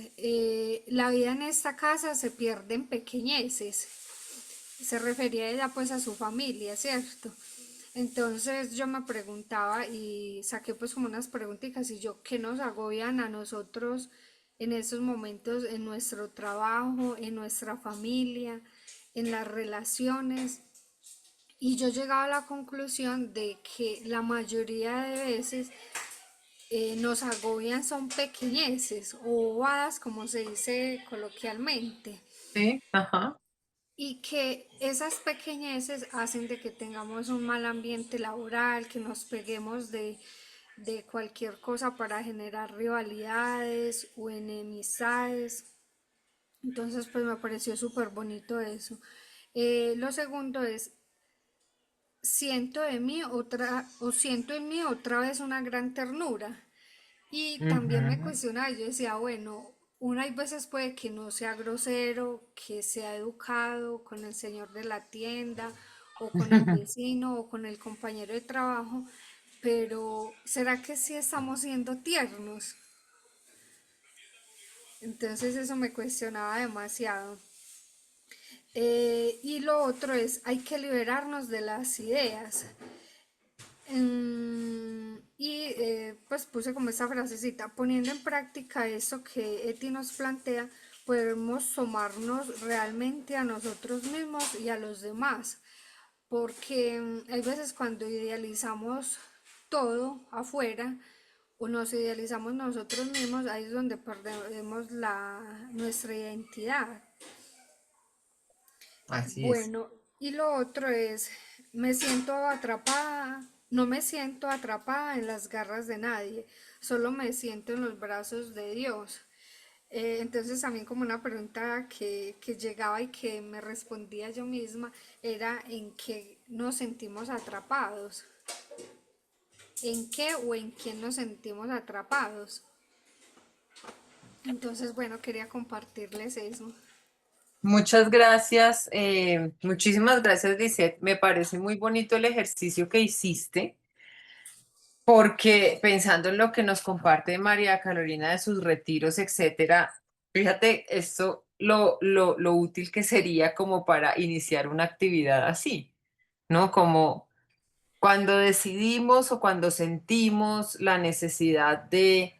la vida en esta casa se pierde en pequeñeces. Se refería ella pues a su familia, ¿cierto? Entonces yo me preguntaba y saqué pues como unas preguntitas y yo, ¿qué nos agobian a nosotros en esos momentos en nuestro trabajo, en nuestra familia, en las relaciones? Y yo llegaba a la conclusión de que la mayoría de veces nos agobian son pequeñeces o bobadas, como se dice coloquialmente. Sí, ajá. y que esas pequeñeces hacen de que tengamos un mal ambiente laboral, que nos peguemos de cualquier cosa para generar rivalidades o enemistades. Entonces, pues me pareció súper bonito eso. Lo segundo es, siento en mí otra vez una gran ternura. Y también me Ujú. cuestionaba, yo decía, bueno, una hay veces puede que no sea grosero, que sea educado con el señor de la tienda, o con el vecino, o con el compañero de trabajo, pero ¿será que sí estamos siendo tiernos? Entonces eso me cuestionaba demasiado. Y lo otro es, hay que liberarnos de las ideas. Pues puse como esta frasecita, poniendo en práctica eso que Eti nos plantea, podemos tomarnos realmente a nosotros mismos y a los demás, porque hay veces cuando idealizamos todo afuera o nos idealizamos nosotros mismos, ahí es donde perdemos nuestra identidad. Así es. Bueno, y lo otro es, me siento atrapada, no me siento atrapada en las garras de nadie, solo me siento en los brazos de Dios. Entonces también como una pregunta que llegaba y que me respondía yo misma era en qué nos sentimos atrapados, en qué o en quién nos sentimos atrapados. Entonces, bueno, quería compartirles eso. Muchas gracias, muchísimas gracias, Lisette. Me parece muy bonito el ejercicio que hiciste, porque pensando en lo que nos comparte María Carolina de sus retiros, etcétera, fíjate esto, lo útil que sería como para iniciar una actividad así, ¿no? Como cuando decidimos o cuando sentimos la necesidad de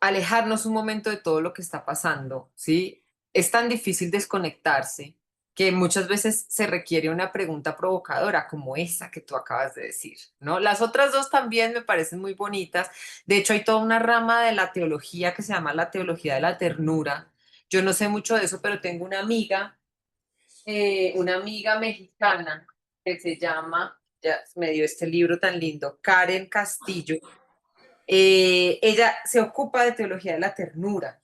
alejarnos un momento de todo lo que está pasando, ¿sí? Es tan difícil desconectarse que muchas veces se requiere una pregunta provocadora como esa que tú acabas de decir, ¿no? Las otras dos también me parecen muy bonitas. De hecho, hay toda una rama de la teología que se llama la teología de la ternura. Yo no sé mucho de eso, pero tengo una amiga mexicana que se llama, ya me dio este libro tan lindo, Karen Castillo. Ella se ocupa de teología de la ternura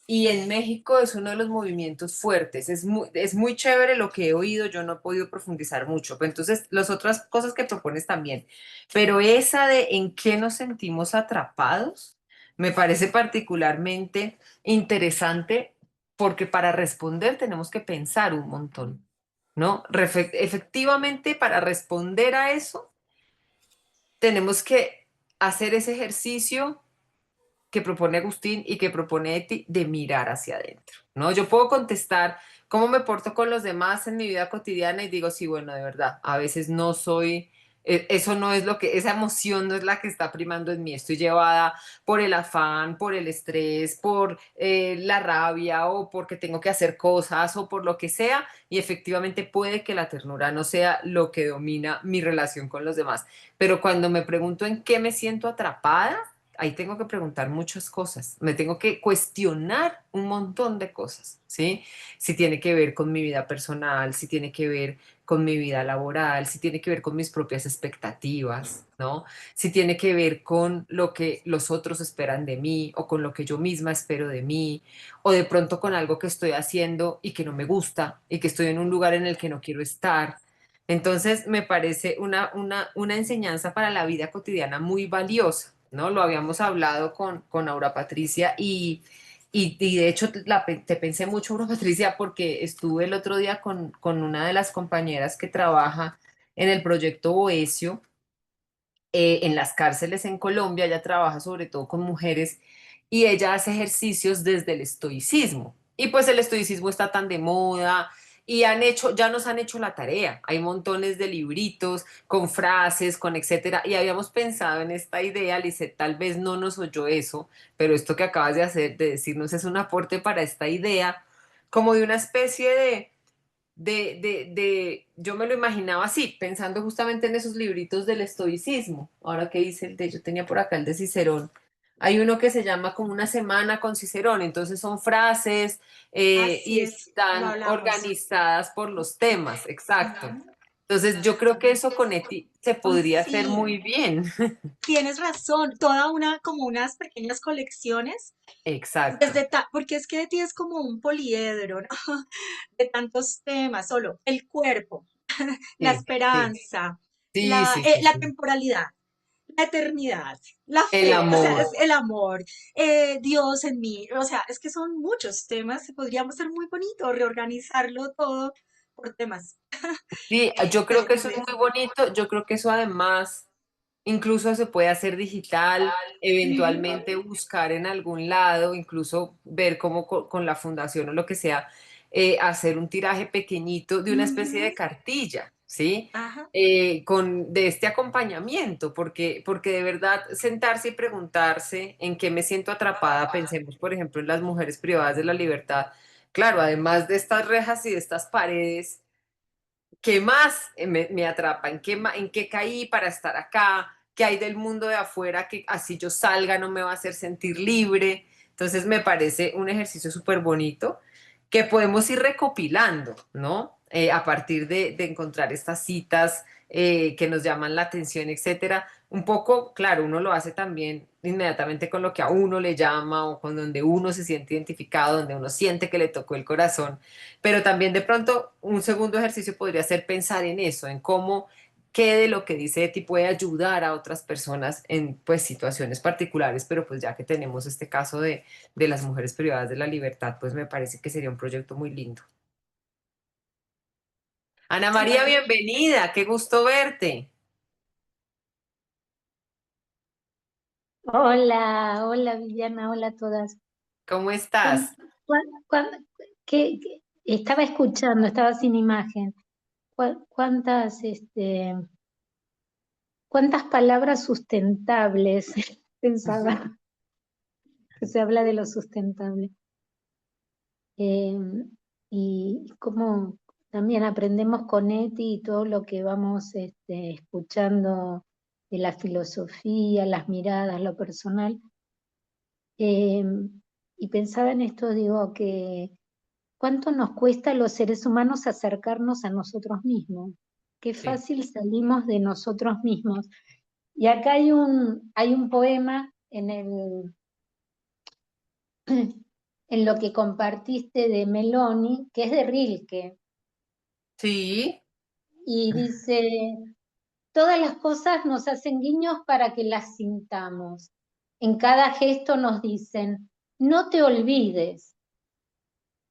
y en México es uno de los movimientos fuertes. Es muy chévere lo que he oído, yo no he podido profundizar mucho, pero entonces las otras cosas que propones también. Pero esa de en qué nos sentimos atrapados me parece particularmente interesante porque para responder tenemos que pensar un montón, ¿no? Efectivamente, para responder a eso tenemos que hacer ese ejercicio que propone Agustín y que propone Eti de mirar hacia adentro, ¿no? Yo puedo contestar cómo me porto con los demás en mi vida cotidiana y digo, sí, bueno, de verdad, a veces no soy, eso no es lo que, esa emoción no es la que está primando en mí, estoy llevada por el afán, por el estrés, por la rabia o porque tengo que hacer cosas o por lo que sea y efectivamente puede que la ternura no sea lo que domina mi relación con los demás, pero cuando me pregunto en qué me siento atrapada, ahí tengo que preguntar muchas cosas, me tengo que cuestionar un montón de cosas, ¿sí? Si tiene que ver con mi vida personal, si tiene que ver con mi vida laboral, si tiene que ver con mis propias expectativas, ¿no? Si tiene que ver con lo que los otros esperan de mí o con lo que yo misma espero de mí, o de pronto con algo que estoy haciendo y que no me gusta y que estoy en un lugar en el que no quiero estar. Entonces, me parece una enseñanza para la vida cotidiana muy valiosa, ¿no? Lo habíamos hablado con Aura Patricia y de hecho te pensé mucho, Aura Patricia, porque estuve el otro día con una de las compañeras que trabaja en el proyecto Boesio en las cárceles en Colombia. Ella trabaja sobre todo con mujeres y ella hace ejercicios desde el estoicismo. Y pues el estoicismo está tan de moda y ya nos han hecho la tarea. Hay montones de libritos con frases, con etcétera. Y habíamos pensado en esta idea, Lisette, tal vez no nos oyó eso, pero esto que acabas de hacer, de decirnos, es un aporte para esta idea, como de una especie yo me lo imaginaba así, pensando justamente en esos libritos del estoicismo. Ahora que dice yo tenía por acá el de Cicerón, hay uno que se llama como una semana con Cicerón, entonces son frases y Así es, lo están hablamos. organizadas por los temas, exacto. Ujú. Entonces yo creo que eso con Eti se podría hacer Sí, muy bien. tienes razón, toda una, como unas pequeñas colecciones, Exacto. porque es que de ti es como un poliedro, ¿no? De tantos temas, solo el cuerpo, la Sí, sí, esperanza, sí, sí, sí, la sí. temporalidad, la eternidad, la El fe, o sea, es amor. el amor, Dios en mí, o sea, es que son muchos temas, podríamos ser muy bonito reorganizarlo todo por temas. Sí, yo creo que eso es Terrible. muy bonito. Yo creo que eso además incluso se puede hacer digital, Ujú, eventualmente buscar en algún lado, incluso ver cómo con la fundación o lo que sea, hacer un tiraje pequeñito de una especie ujú, de cartilla, ¿sí? ajá. De este acompañamiento, porque de verdad sentarse y preguntarse en qué me siento atrapada, pensemos por ejemplo en las mujeres privadas de la libertad, claro, además de estas rejas y de estas paredes, ¿qué más me atrapa? ¿En qué caí para estar acá? ¿Qué hay del mundo de afuera que así yo salga no me va a hacer sentir libre? Entonces me parece un ejercicio súper bonito que podemos ir recopilando, ¿no? A partir de encontrar estas citas que nos llaman la atención, etcétera. Un poco, claro, uno lo hace también inmediatamente con lo que a uno le llama o con donde uno se siente identificado, donde uno siente que le tocó el corazón, pero también de pronto un segundo ejercicio podría ser pensar en eso, en cómo qué de lo que dice Eti puede ayudar a otras personas en pues situaciones particulares, pero pues ya que tenemos este caso de las mujeres privadas de la libertad, pues me parece que sería un proyecto muy lindo. Ana María, bienvenida, qué gusto verte. Hola, hola Viviana, hola a todas. ¿Cómo Cuan- estás? cuan- estaba escuchando, estaba sin imagen. ¿Cuántas, cuántas palabras sustentables? Pensaba que se habla de lo sustentable. Eh, y cómo también aprendemos con Eti y todo lo que vamos escuchando de la filosofía, las miradas, lo personal. Eh, y pensaba en esto, digo, que cuánto nos cuesta a los seres humanos acercarnos a nosotros mismos. Qué Sí, fácil salimos de nosotros mismos. Y acá hay un poema en lo que compartiste de Meloni, que es de Rilke, sí, y dice, todas las cosas nos hacen guiños para que las sintamos. En cada gesto nos dicen, no te olvides.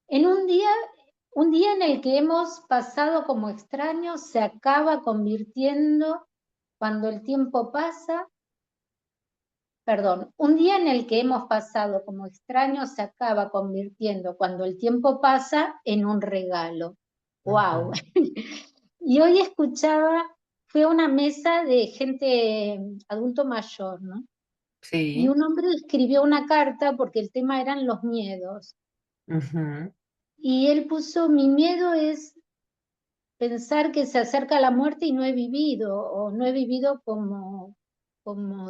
En un día en el que hemos pasado como extraños se acaba convirtiendo cuando el tiempo pasa, perdón, un día en el que hemos pasado como extraños se acaba convirtiendo cuando el tiempo pasa en un regalo. ¡Wow! ujú, Y hoy escuchaba, fue a una mesa de gente adulto mayor, ¿no? Y sí, un hombre escribió una carta porque el tema eran los miedos. ujú, Y él puso, mi miedo es pensar que se acerca la muerte y no he vivido, o no he vivido como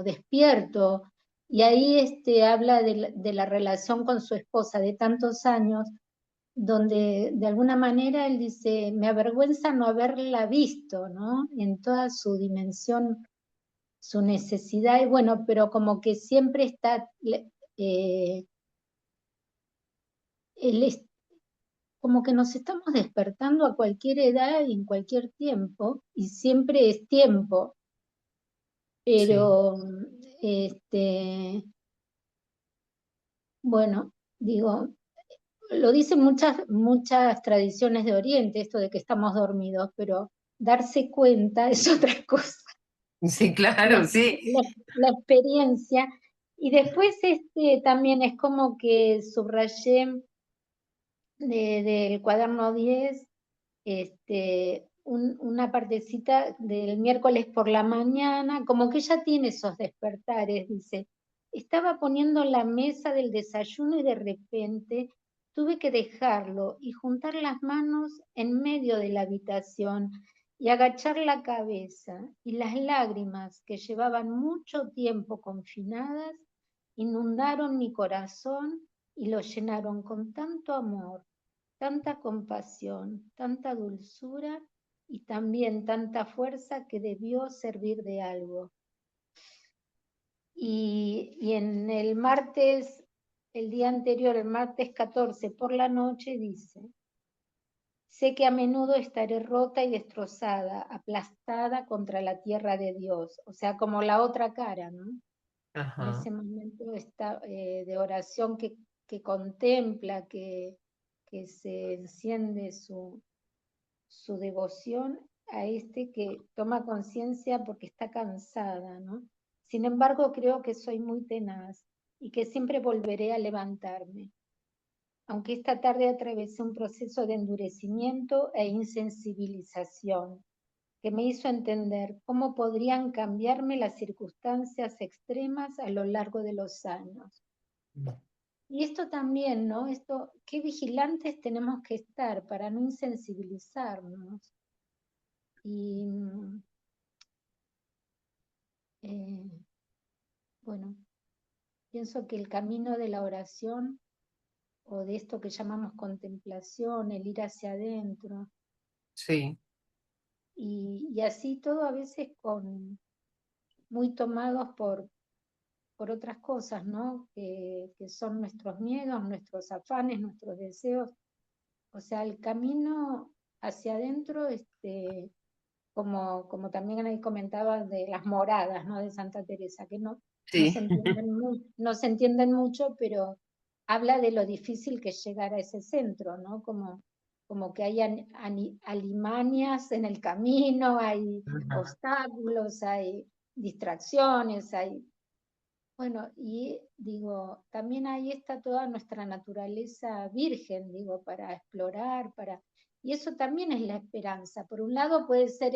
despierto. Y ahí habla de la relación con su esposa de tantos años, donde de alguna manera él dice, me avergüenza no haberla visto, ¿no? En toda su dimensión, su necesidad, y bueno, pero como que siempre está, eh, él es como que nos estamos despertando a cualquier edad y en cualquier tiempo, y siempre es tiempo, sí. pero bueno, digo, lo dicen muchas tradiciones de Oriente, esto de que estamos dormidos, pero darse cuenta es otra cosa, Sí, la, claro, sí. la experiencia. Y después también es como que subrayé del cuaderno 10 una partecita del miércoles por la mañana, como que ella tiene esos despertares, dice, estaba poniendo la mesa del desayuno y de repente tuve que dejarlo y juntar las manos en medio de la habitación y agachar la cabeza y las lágrimas que llevaban mucho tiempo confinadas inundaron mi corazón y lo llenaron con tanto amor, tanta compasión, tanta dulzura y también tanta fuerza que debió servir de algo. Y en el martes, el día anterior, el martes 14 por la noche, dice: sé que a menudo estaré rota y destrozada, aplastada contra la tierra de Dios, o sea, como la otra cara, ¿no? En Ajá. ese momento de oración que contempla, que se enciende su devoción a este que toma conciencia porque está cansada, ¿no? Sin embargo, creo que soy muy tenaz y que siempre volveré a levantarme. Aunque esta tarde atravesé un proceso de endurecimiento e insensibilización que me hizo entender cómo podrían cambiarme las circunstancias extremas a lo largo de los años. Y esto también, ¿no? Esto, qué vigilantes tenemos que estar para no insensibilizarnos. Y eh, bueno, pienso que el camino de la oración o de esto que llamamos contemplación, el ir hacia adentro, Sí, y así todo a veces muy tomados por otras cosas, ¿no? Que son nuestros miedos, nuestros afanes, nuestros deseos. O sea, el camino hacia adentro, como también ahí comentaba de las moradas, ¿no? De Santa Teresa, que no sí. se entienden, no se entienden mucho, pero habla de lo difícil que es llegar a ese centro, ¿no? Como que hay alimañas en el camino, hay Ajá. obstáculos, hay distracciones, bueno, y digo, también ahí está toda nuestra naturaleza virgen, digo, para explorar, y eso también es la esperanza. Por un lado puede ser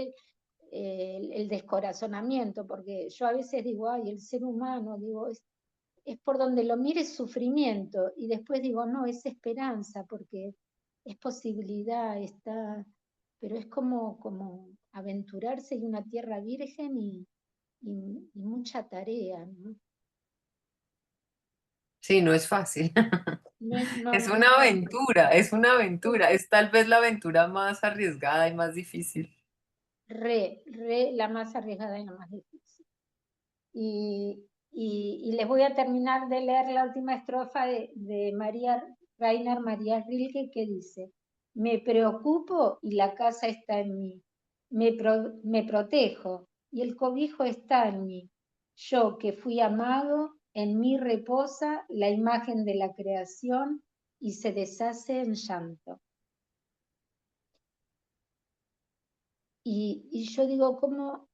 el descorazonamiento, porque yo a veces digo, ay, el ser humano, digo, es por donde lo mire sufrimiento, y después digo, no, es esperanza, porque es posibilidad, pero es como aventurarse en una tierra virgen y mucha tarea, ¿no? Sí, no es fácil. No, Es no una es fácil. aventura, es una aventura. Es tal vez la aventura más arriesgada y más difícil. Re la más arriesgada y la más difícil. Y les voy a terminar de leer la última estrofa de Rainer María Rilke, que dice: me preocupo y la casa está en mí, me protejo y el cobijo está en mí. Yo que fui amado, en mí reposa la imagen de la creación y se deshace en llanto. Y yo digo, ¿cómo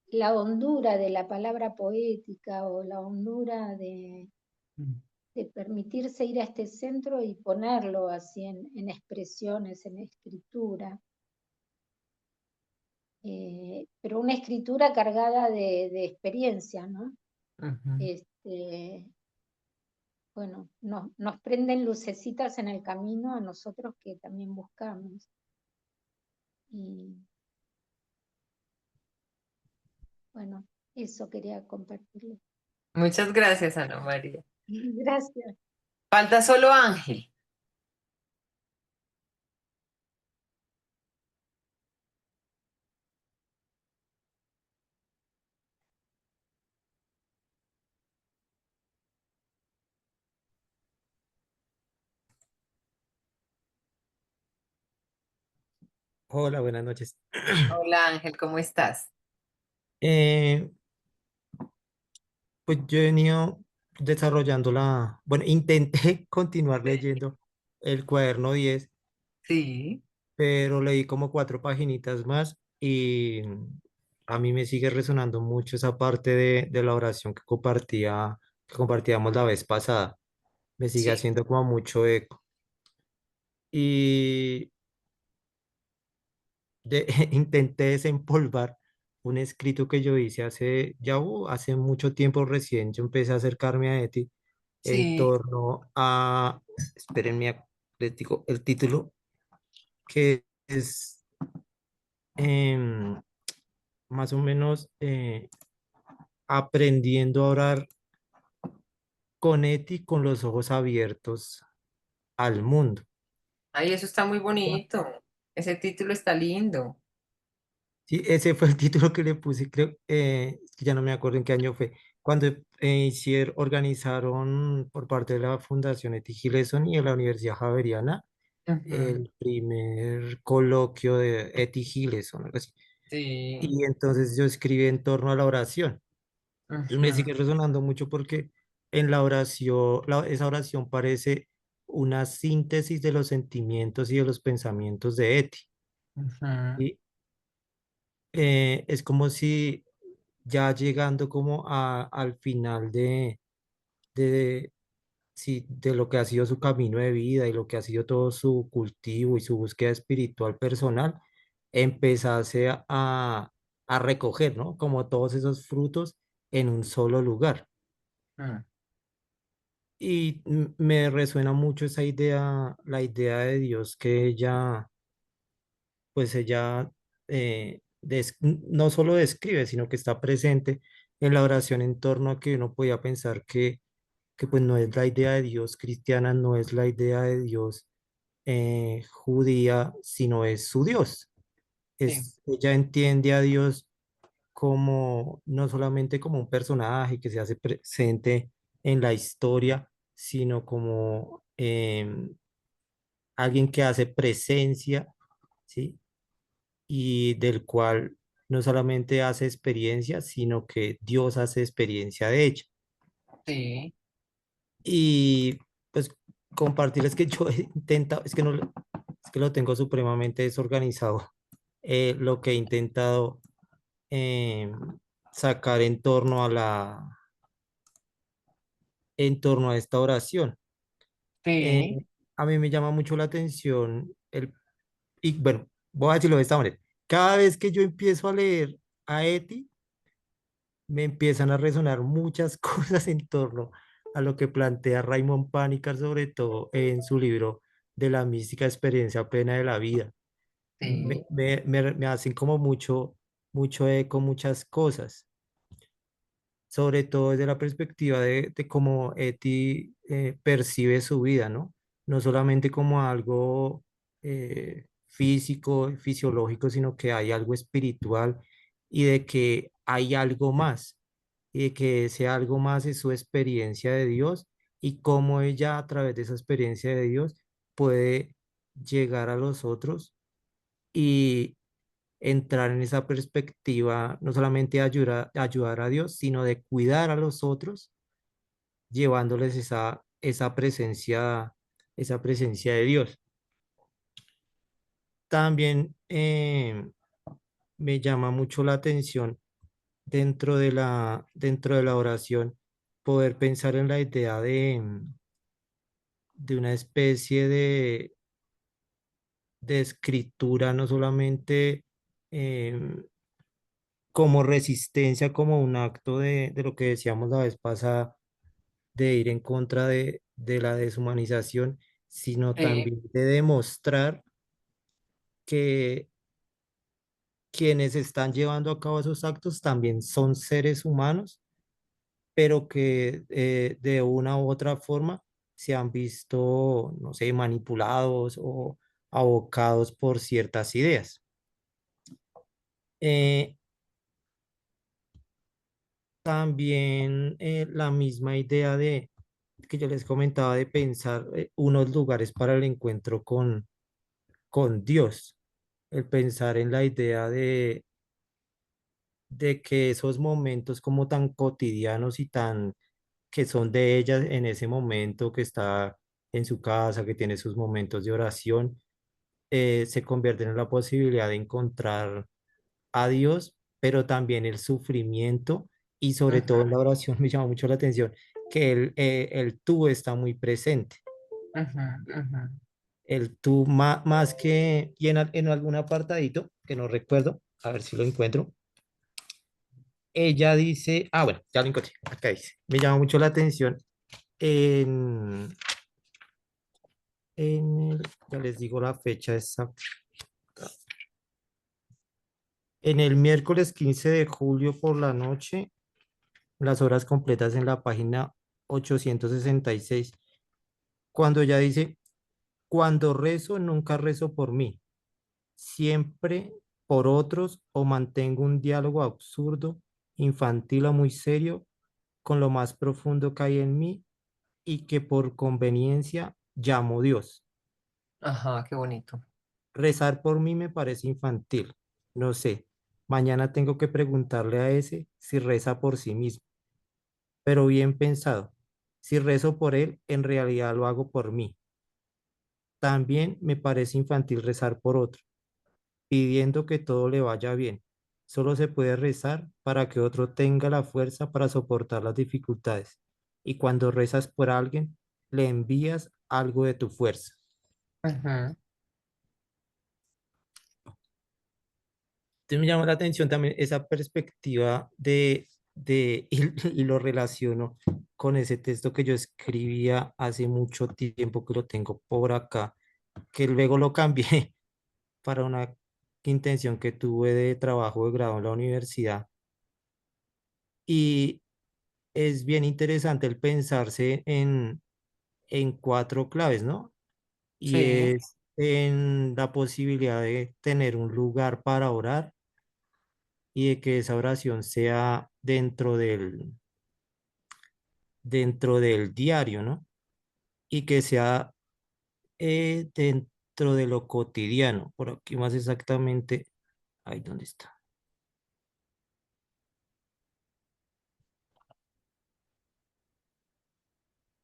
la hondura de la palabra poética o la hondura de permitirse ir a este centro y ponerlo así en expresiones, en escritura? Pero una escritura cargada de experiencia, ¿no? Ujú. Este, bueno, nos prenden lucecitas en el camino a nosotros que también buscamos. Y bueno, eso quería compartirlo. Muchas gracias, Ana María. Gracias. Falta solo Ángel. Hola, buenas noches. Hola Ángel, ¿cómo estás? Eh, pues yo he venido desarrollando bueno, intenté continuar leyendo el cuaderno 10, Sí, pero leí como 4 paginitas más y a mí me sigue resonando mucho esa parte de la oración que compartíamos la vez pasada. Me sigue sí, haciendo como mucho eco. Y intenté desempolvar un escrito que yo hice hace mucho tiempo recién. Yo empecé a acercarme a Eti en sí, torno a, espérenme, les digo el título, que es em, más o menos aprendiendo a orar con Eti con los ojos abiertos al mundo. Ay, eso está muy bonito. Ese título está lindo. Sí, ese fue el título que le puse, creo, ya no me acuerdo en qué año fue, cuando organizaron por parte de la Fundación Eti Gileson y de la Universidad Javeriana Ujú, el primer coloquio de Eti Gileson, algo así. sí. Y entonces yo escribí en torno a la oración. Y me Ujú, sigue resonando mucho porque en la oración, esa oración parece una síntesis de los sentimientos y de los pensamientos de Eti. ujú, Y es como si ya llegando como al final de, sí, de lo que ha sido su camino de vida y lo que ha sido todo su cultivo y su búsqueda espiritual personal, empezase a recoger, ¿no? Como todos esos frutos en un solo lugar. ujú. Y me resuena mucho esa idea, la idea de Dios que ella no solo describe, sino que está presente en la oración en torno a que uno podía pensar que pues no es la idea de Dios cristiana, no es la idea de Dios judía, sino es su Dios. Sí, Ella entiende a Dios como no solamente como un personaje que se hace presente en la historia, sino como alguien que hace presencia, ¿sí? Y del cual no solamente hace experiencia, sino que Dios hace experiencia de ella. sí, Y pues compartirles que yo he intentado, es que no, es que lo tengo supremamente desorganizado, lo que he intentado eh, sacar en torno a esta oración. Eh, sí, a mí me llama mucho la atención y bueno, voy a decirlo de esta manera. Cada vez que yo empiezo a leer a Eti, me empiezan a resonar muchas cosas en torno a lo que plantea Raymond Panikkar, sobre todo en su libro de la mística experiencia plena de la vida. sí, Me hacen como mucho eco muchas cosas, sobre todo desde la perspectiva de cómo Eti percibe su vida, ¿no? No solamente como algo físico, fisiológico, sino que hay algo espiritual y de que hay algo más, y de que ese algo más es su experiencia de Dios y cómo ella a través de esa experiencia de Dios puede llegar a los otros y entrar en esa perspectiva, no solamente ayudar a Dios, sino de cuidar a los otros, llevándoles esa presencia de Dios. También me llama mucho la atención dentro de la oración poder pensar en la idea de una especie de escritura, no solamente em, como resistencia, como un acto de lo que decíamos la vez pasada, de ir en contra de la deshumanización, sino sí, también de demostrar que quienes están llevando a cabo esos actos también son seres humanos, pero que de una u otra forma se han visto, no sé, manipulados o abocados por ciertas ideas. Eh, También la misma idea de que yo les comentaba de pensar unos lugares para el encuentro con Dios, el pensar en la idea de que esos momentos como tan cotidianos y tan que son de ella en ese momento que está en su casa, que tiene sus momentos de oración, se convierten en la posibilidad de encontrar a Dios, pero también el sufrimiento y sobre todo en la ujú, oración me llama mucho la atención que el tú está muy presente. ujú, ujú. El tú más que, y en algún apartadito, que no recuerdo, a ver si lo encuentro, ella dice, bueno, ya lo encontré, acá dice, me llama mucho la atención en, ya les digo la fecha exacta, en el miércoles 15 de julio por la noche, las horas completas en la página 866, cuando ella dice, cuando rezo, nunca rezo por mí, siempre por otros o mantengo un diálogo absurdo, infantil o muy serio con lo más profundo que hay en mí y que por conveniencia llamo Dios. Ajá, qué bonito. Rezar por mí me parece infantil. No sé. Mañana tengo que preguntarle a ese si reza por sí mismo. Pero bien pensado. Si rezo por él, en realidad lo hago por mí. También me parece infantil rezar por otro, pidiendo que todo le vaya bien. Solo se puede rezar para que otro tenga la fuerza para soportar las dificultades. Y cuando rezas por alguien, le envías algo de tu fuerza. Ujú. Entonces me llama la atención también esa perspectiva y lo relaciono con ese texto que yo escribía hace mucho tiempo, que lo tengo por acá, que luego lo cambié para una intención que tuve de trabajo de grado en la universidad. Y es bien interesante el pensarse en cuatro claves, ¿no? Y Sí. es en la posibilidad de tener un lugar para orar y de que esa oración sea dentro del diario, ¿no? Y que sea dentro de lo cotidiano. Por aquí más exactamente, ahí dónde está.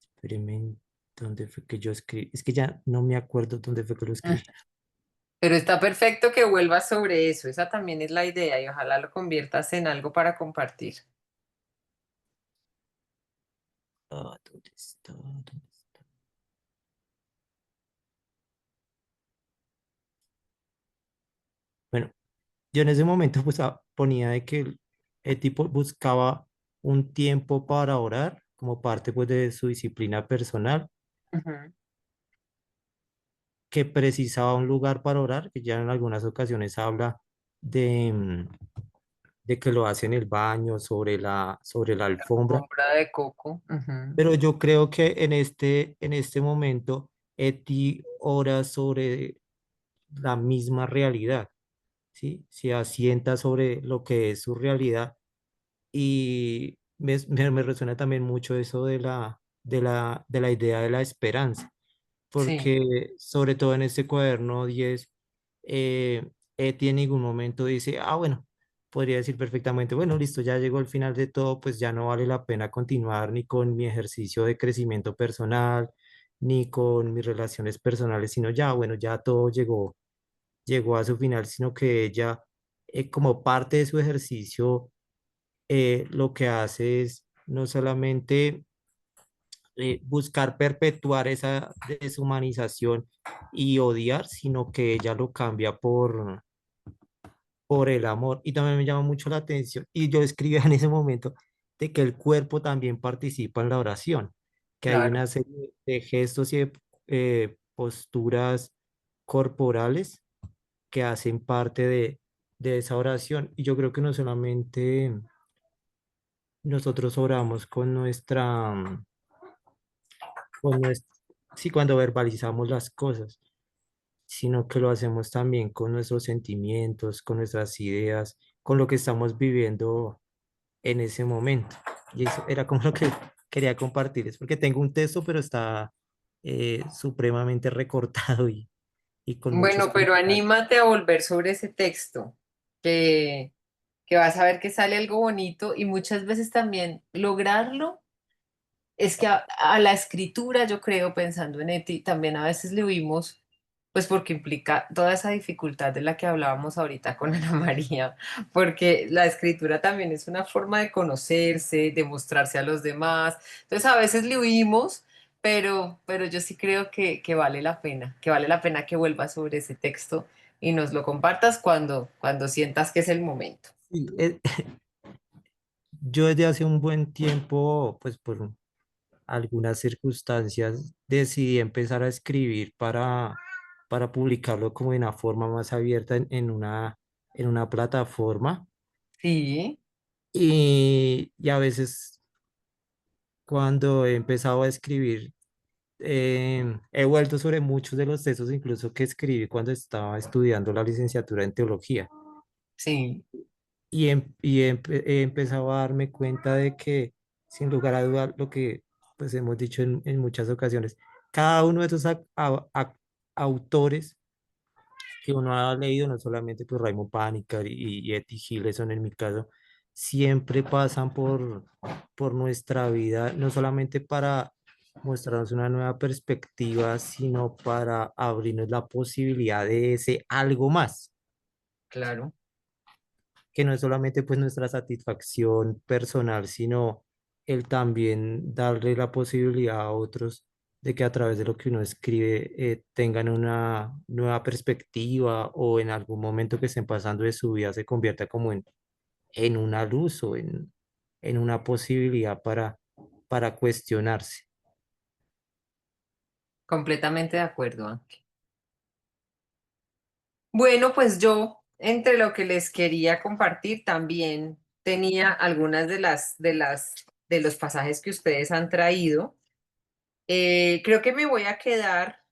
Experimento, ¿dónde fue que yo escribí? Es que ya no me acuerdo dónde fue que lo Mm. escribí. Pero está perfecto que vuelvas sobre eso. Esa también es la idea y ojalá lo conviertas en algo para compartir. Ah, ¿dónde está? ¿Dónde está? Bueno, yo en ese momento pues ponía de que el tipo buscaba un tiempo para orar como parte pues de su disciplina personal, Ujú. que precisaba un lugar para orar, que ya en algunas ocasiones habla de, de que lo hace en el baño, sobre la alfombra, Alfombra de coco. Ujú. pero yo creo que en este momento Eti ora sobre la misma realidad, ¿sí? Se asienta sobre lo que es su realidad y me resuena también mucho eso de la idea de la esperanza, Sí. porque sobre todo en este cuaderno 10, Eti en ningún momento dice, bueno, podría decir perfectamente, bueno, listo, ya llegó el final de todo, pues ya no vale la pena continuar ni con mi ejercicio de crecimiento personal, ni con mis relaciones personales, sino ya, bueno, ya todo llegó a su final, sino que ella, como parte de su ejercicio, lo que hace es no solamente buscar perpetuar esa deshumanización y odiar, sino que ella lo cambia por el amor. Y también me llama mucho la atención, y yo escribía en ese momento, de que el cuerpo también participa en la oración, que hay Claro. una serie de gestos y de posturas corporales que hacen parte de esa oración. Y yo creo que no solamente nosotros oramos con nuestra, sí, cuando verbalizamos las cosas, sino que lo hacemos también con nuestros sentimientos, con nuestras ideas, con lo que estamos viviendo en ese momento. Y eso era como lo que quería compartirles, porque tengo un texto, pero está supremamente recortado y con muchos Bueno, pero comentarios. anímate a volver sobre ese texto, que, que vas a ver que sale algo bonito y muchas veces también lograrlo. Es que a la escritura, yo creo, pensando en Eti, también a veces le huimos, pues porque implica toda esa dificultad de la que hablábamos ahorita con Ana María, porque la escritura también es una forma de conocerse, de mostrarse a los demás. Entonces a veces le huimos, pero yo sí creo que vale la pena, que vale la pena que vuelvas sobre ese texto y nos lo compartas cuando sientas que es el momento. Sí, yo desde hace un buen tiempo, pues por algunas circunstancias, decidí empezar a escribir para publicarlo como de una forma más abierta en una plataforma. Sí, Y a veces cuando he empezado a escribir, he vuelto sobre muchos de los textos incluso que escribí cuando estaba estudiando la licenciatura en teología. Sí, He empezado a darme cuenta de que, sin lugar a dudas, lo que pues hemos dicho en muchas ocasiones, cada uno de esos autores que uno ha leído, no solamente pues Raymond Panikkar y Etty Hillesum en mi caso, siempre pasan por nuestra vida, no solamente para mostrarnos una nueva perspectiva, sino para abrirnos la posibilidad de ese algo más, claro, que no es solamente pues nuestra satisfacción personal, sino el también darle la posibilidad a otros de que a través de lo que uno escribe tengan una nueva perspectiva o en algún momento que estén pasando de su vida se convierta como en una luz o en una posibilidad para cuestionarse. completamente de acuerdo, Ángel. Bueno, pues yo, entre lo que les quería compartir, también tenía algunas de los pasajes que ustedes han traído. Creo que me voy a quedar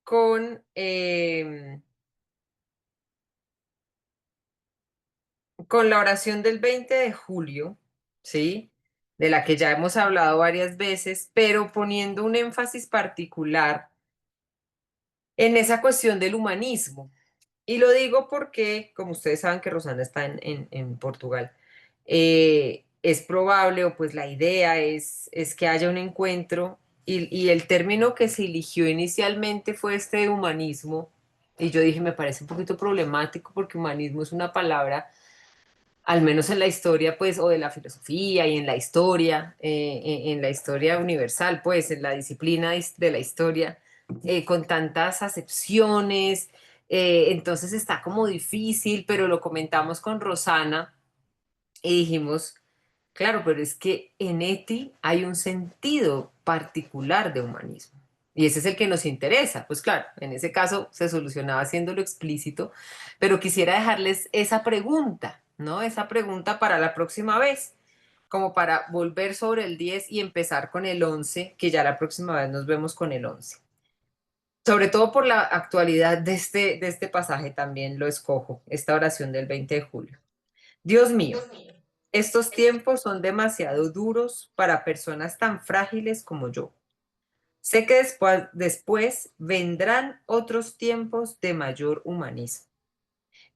con, con la oración del 20 de julio, ¿sí? De la que ya hemos hablado varias veces, pero poniendo un énfasis particular en esa cuestión del humanismo. Y lo digo porque, como ustedes saben que Rosana está en Portugal, es probable, o pues la idea es que haya un encuentro, y el término que se eligió inicialmente fue este de humanismo, y yo dije, me parece un poquito problemático porque humanismo es una palabra, al menos en la historia, pues, o de la filosofía y en la historia, en la historia universal, pues, en la disciplina de la historia, con tantas acepciones, entonces está como difícil, pero lo comentamos con Rosana y dijimos, claro, pero es que en Eti hay un sentido particular de humanismo. Y ese es el que nos interesa. Pues claro, en ese caso se solucionaba haciéndolo explícito, pero quisiera dejarles esa pregunta, ¿no? Esa pregunta para la próxima vez, como para volver sobre el 10 y empezar con el 11, que ya la próxima vez nos vemos con el 11. Sobre todo por la actualidad de este pasaje también lo escojo, esta oración del 20 de julio. Dios mío, estos tiempos son demasiado duros para personas tan frágiles como yo. Sé que después vendrán otros tiempos de mayor humanismo.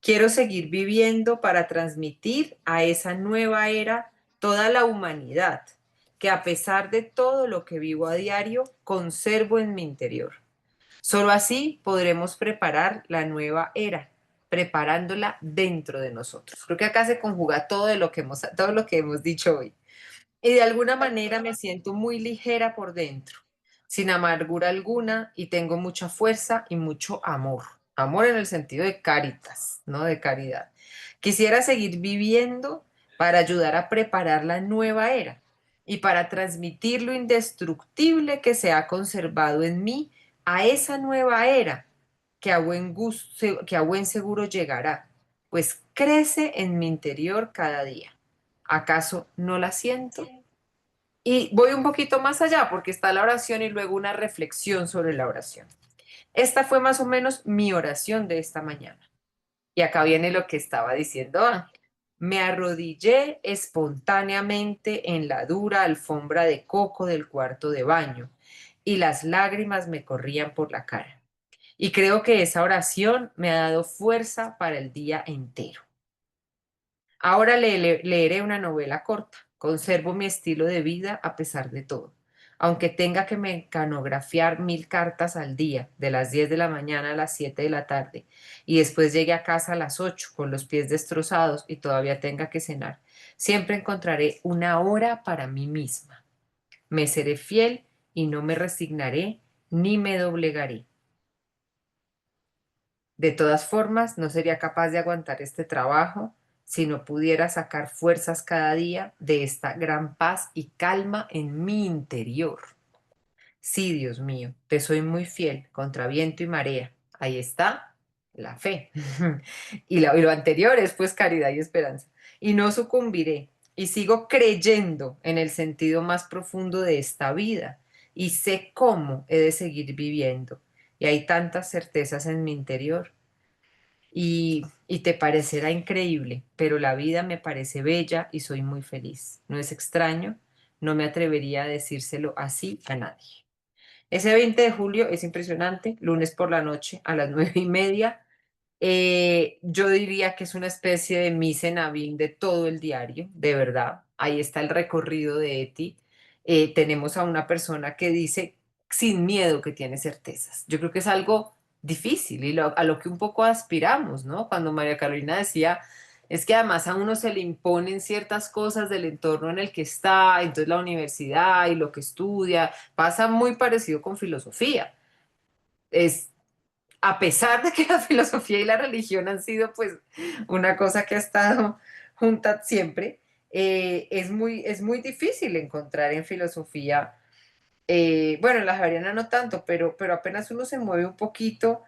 Quiero seguir viviendo para transmitir a esa nueva era toda la humanidad que a pesar de todo lo que vivo a diario, conservo en mi interior. Solo así podremos preparar la nueva era, preparándola dentro de nosotros. Creo que acá se conjuga todo lo que hemos dicho hoy. Y de alguna manera me siento muy ligera por dentro, sin amargura alguna, y tengo mucha fuerza y mucho amor. Amor en el sentido de caritas, no de caridad. Quisiera seguir viviendo para ayudar a preparar la nueva era y para transmitir lo indestructible que se ha conservado en mí a esa nueva era que que a buen seguro llegará, pues crece en mi interior cada día. ¿Acaso no la siento? Y voy un poquito más allá porque está la oración y luego una reflexión sobre la oración. Esta fue más o menos mi oración de esta mañana. Y acá viene lo que estaba diciendo Ángel. Me arrodillé espontáneamente en la dura alfombra de coco del cuarto de baño y las lágrimas me corrían por la cara. Y creo que esa oración me ha dado fuerza para el día entero. Ahora leeré una novela corta. Conservo mi estilo de vida a pesar de todo. Aunque tenga que mecanografiar 1000 cartas al día, de las 10 de la mañana a las 7 de la tarde, y después llegue a casa a las 8 con los pies destrozados y todavía tenga que cenar, siempre encontraré una hora para mí misma. Me seré fiel y no me resignaré ni me doblegaré. De todas formas, no sería capaz de aguantar este trabajo si no pudiera sacar fuerzas cada día de esta gran paz y calma en mi interior. Sí, Dios mío, te soy muy fiel contra viento y marea. Ahí está la fe. Y lo anterior es pues caridad y esperanza. Y no sucumbiré, y sigo creyendo en el sentido más profundo de esta vida y sé cómo he de seguir viviendo. Y hay tantas certezas en mi interior y te parecerá increíble, pero la vida me parece bella y soy muy feliz. ¿No es extraño? No me atrevería a decírselo así a nadie. Ese 20 de julio es impresionante, lunes por la noche a las 9:30. Yo diría que es una especie de mise en abyme de todo el diario, de verdad. Ahí está el recorrido de Eti. Tenemos a una persona que dice sin miedo que tiene certezas. Yo creo que es algo difícil y a lo que un poco aspiramos, ¿no? Cuando María Carolina decía, es que además a uno se le imponen ciertas cosas del entorno en el que está, entonces la universidad y lo que estudia, pasa muy parecido con filosofía. Es a pesar de que la filosofía y la religión han sido pues una cosa que ha estado junta siempre, es muy difícil encontrar en filosofía, bueno, en la javeriana no tanto, pero apenas uno se mueve un poquito,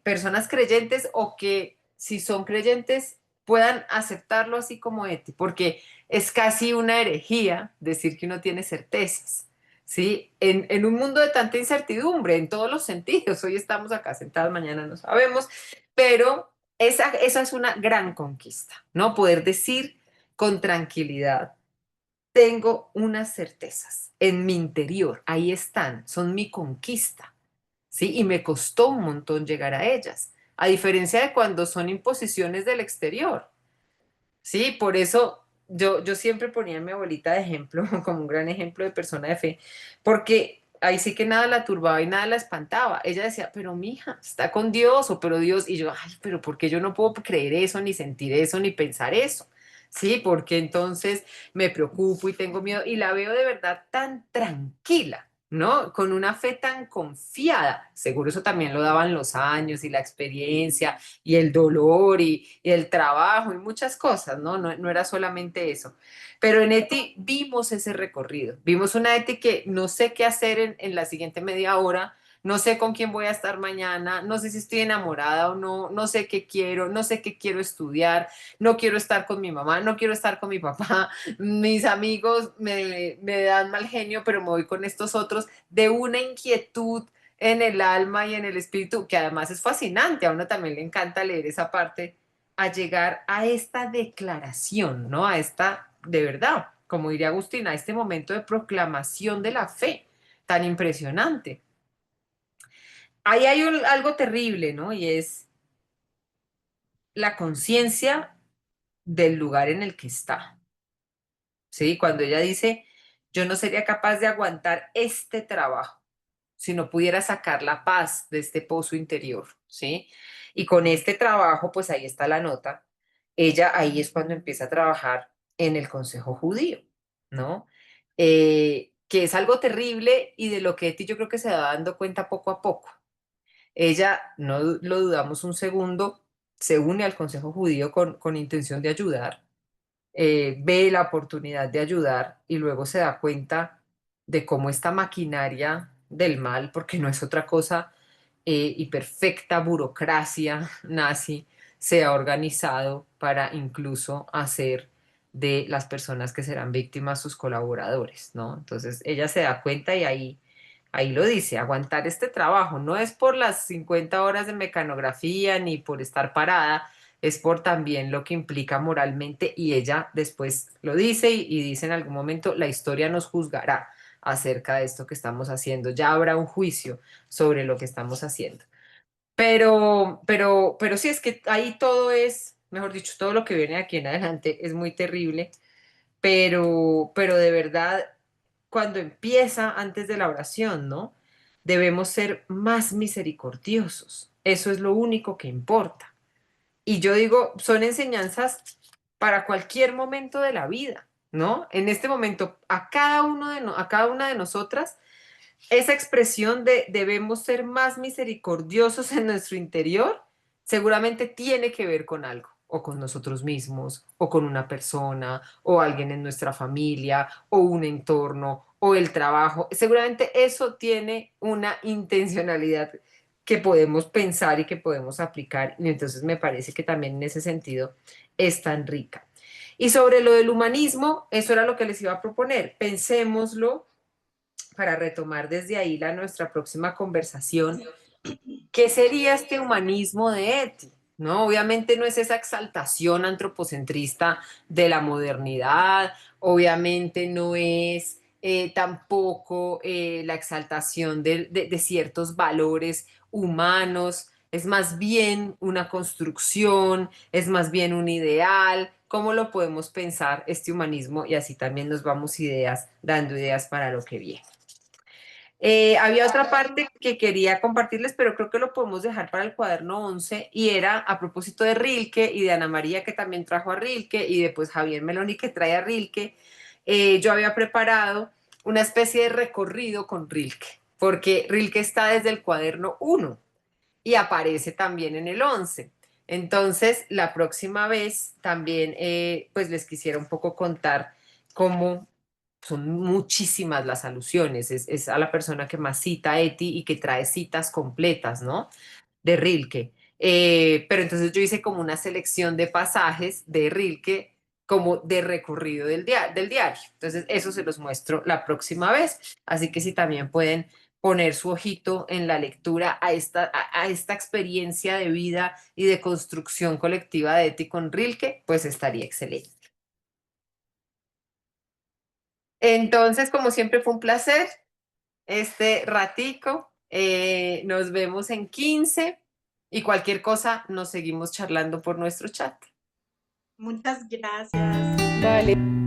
personas creyentes o que si son creyentes puedan aceptarlo así como Eti, porque es casi una herejía decir que uno tiene certezas. ¿Sí? En un mundo de tanta incertidumbre, en todos los sentidos, hoy estamos acá sentados, mañana no sabemos, pero esa es una gran conquista, ¿no? Poder decir con tranquilidad, tengo unas certezas en mi interior, ahí están, son mi conquista, ¿sí? Y me costó un montón llegar a ellas, a diferencia de cuando son imposiciones del exterior, ¿sí? Por eso yo siempre ponía a mi abuelita de ejemplo, como un gran ejemplo de persona de fe, porque ahí sí que nada la turbaba y nada la espantaba. Ella decía, pero mija, está con Dios, o pero Dios, y yo, ay, pero ¿por qué yo no puedo creer eso, ni sentir eso, ni pensar eso? Sí, porque entonces me preocupo y tengo miedo y la veo de verdad tan tranquila, ¿no? Con una fe tan confiada. Seguro eso también lo daban los años y la experiencia y el dolor y el trabajo y muchas cosas, ¿no? No era solamente eso. Pero en Eti vimos ese recorrido, vimos una Eti que no sé qué hacer en la siguiente media hora, no sé con quién voy a estar mañana, no sé si estoy enamorada o no, no sé qué quiero, no sé qué quiero estudiar, no quiero estar con mi mamá, no quiero estar con mi papá, mis amigos me dan mal genio, pero me voy con estos otros, de una inquietud en el alma y en el espíritu, que además es fascinante, a uno también le encanta leer esa parte, a llegar a esta declaración, ¿no? A esta, de verdad, como diría Agustín, a este momento de proclamación de la fe tan impresionante. Ahí hay algo terrible, ¿no? Y es la conciencia del lugar en el que está, ¿sí? Cuando ella dice, yo no sería capaz de aguantar este trabajo si no pudiera sacar la paz de este pozo interior, ¿sí? Y con este trabajo, pues ahí está la nota. Ella ahí es cuando empieza a trabajar en el Consejo Judío, ¿no? Que es algo terrible y de lo que Eti yo creo que se va dando cuenta poco a poco. Ella, no lo dudamos un segundo, se une al Consejo Judío con intención de ayudar, ve la oportunidad de ayudar y luego se da cuenta de cómo esta maquinaria del mal, porque no es otra cosa, y perfecta burocracia nazi se ha organizado para incluso hacer de las personas que serán víctimas sus colaboradores, ¿no? Entonces ella se da cuenta y ahí lo dice, aguantar este trabajo no es por las 50 horas de mecanografía ni por estar parada, es por también lo que implica moralmente y ella después lo dice y dice en algún momento, la historia nos juzgará acerca de esto que estamos haciendo, ya habrá un juicio sobre lo que estamos haciendo. Pero sí es que ahí todo es, mejor dicho, todo lo que viene de aquí en adelante es muy terrible, pero de verdad, cuando empieza antes de la oración, ¿no? Debemos ser más misericordiosos. Eso es lo único que importa. Y yo digo, son enseñanzas para cualquier momento de la vida, ¿no? En este momento, a cada una de nosotras, esa expresión de debemos ser más misericordiosos en nuestro interior, seguramente tiene que ver con algo, o con nosotros mismos, o con una persona, o alguien en nuestra familia, o un entorno, o el trabajo. Seguramente eso tiene una intencionalidad que podemos pensar y que podemos aplicar, y entonces me parece que también en ese sentido es tan rica. Y sobre lo del humanismo, eso era lo que les iba a proponer. Pensémoslo para retomar desde ahí nuestra próxima conversación. ¿Qué sería este humanismo de Eti? ¿No? Obviamente no es esa exaltación antropocentrista de la modernidad, obviamente no es tampoco la exaltación de ciertos valores humanos, es más bien una construcción, es más bien un ideal. ¿Cómo lo podemos pensar este humanismo? Y así también nos vamos dando ideas para lo que viene. Había otra parte que quería compartirles, pero creo que lo podemos dejar para el cuaderno 11, y era a propósito de Rilke y de Ana María, que también trajo a Rilke, y de pues Javier Meloni, que trae a Rilke. Yo había preparado una especie de recorrido con Rilke, porque Rilke está desde el cuaderno 1 y aparece también en el 11. Entonces, la próxima vez también pues les quisiera un poco contar cómo son muchísimas las alusiones, es a la persona que más cita a Eti y que trae citas completas, ¿no? De Rilke. Pero entonces yo hice como una selección de pasajes de Rilke como de recorrido del diario. Entonces eso se los muestro la próxima vez. Así que si también pueden poner su ojito en la lectura a esta experiencia de vida y de construcción colectiva de Eti con Rilke, pues estaría excelente. Entonces, como siempre, fue un placer este ratico. Nos vemos en 15 y cualquier cosa nos seguimos charlando por nuestro chat. Muchas gracias. Vale.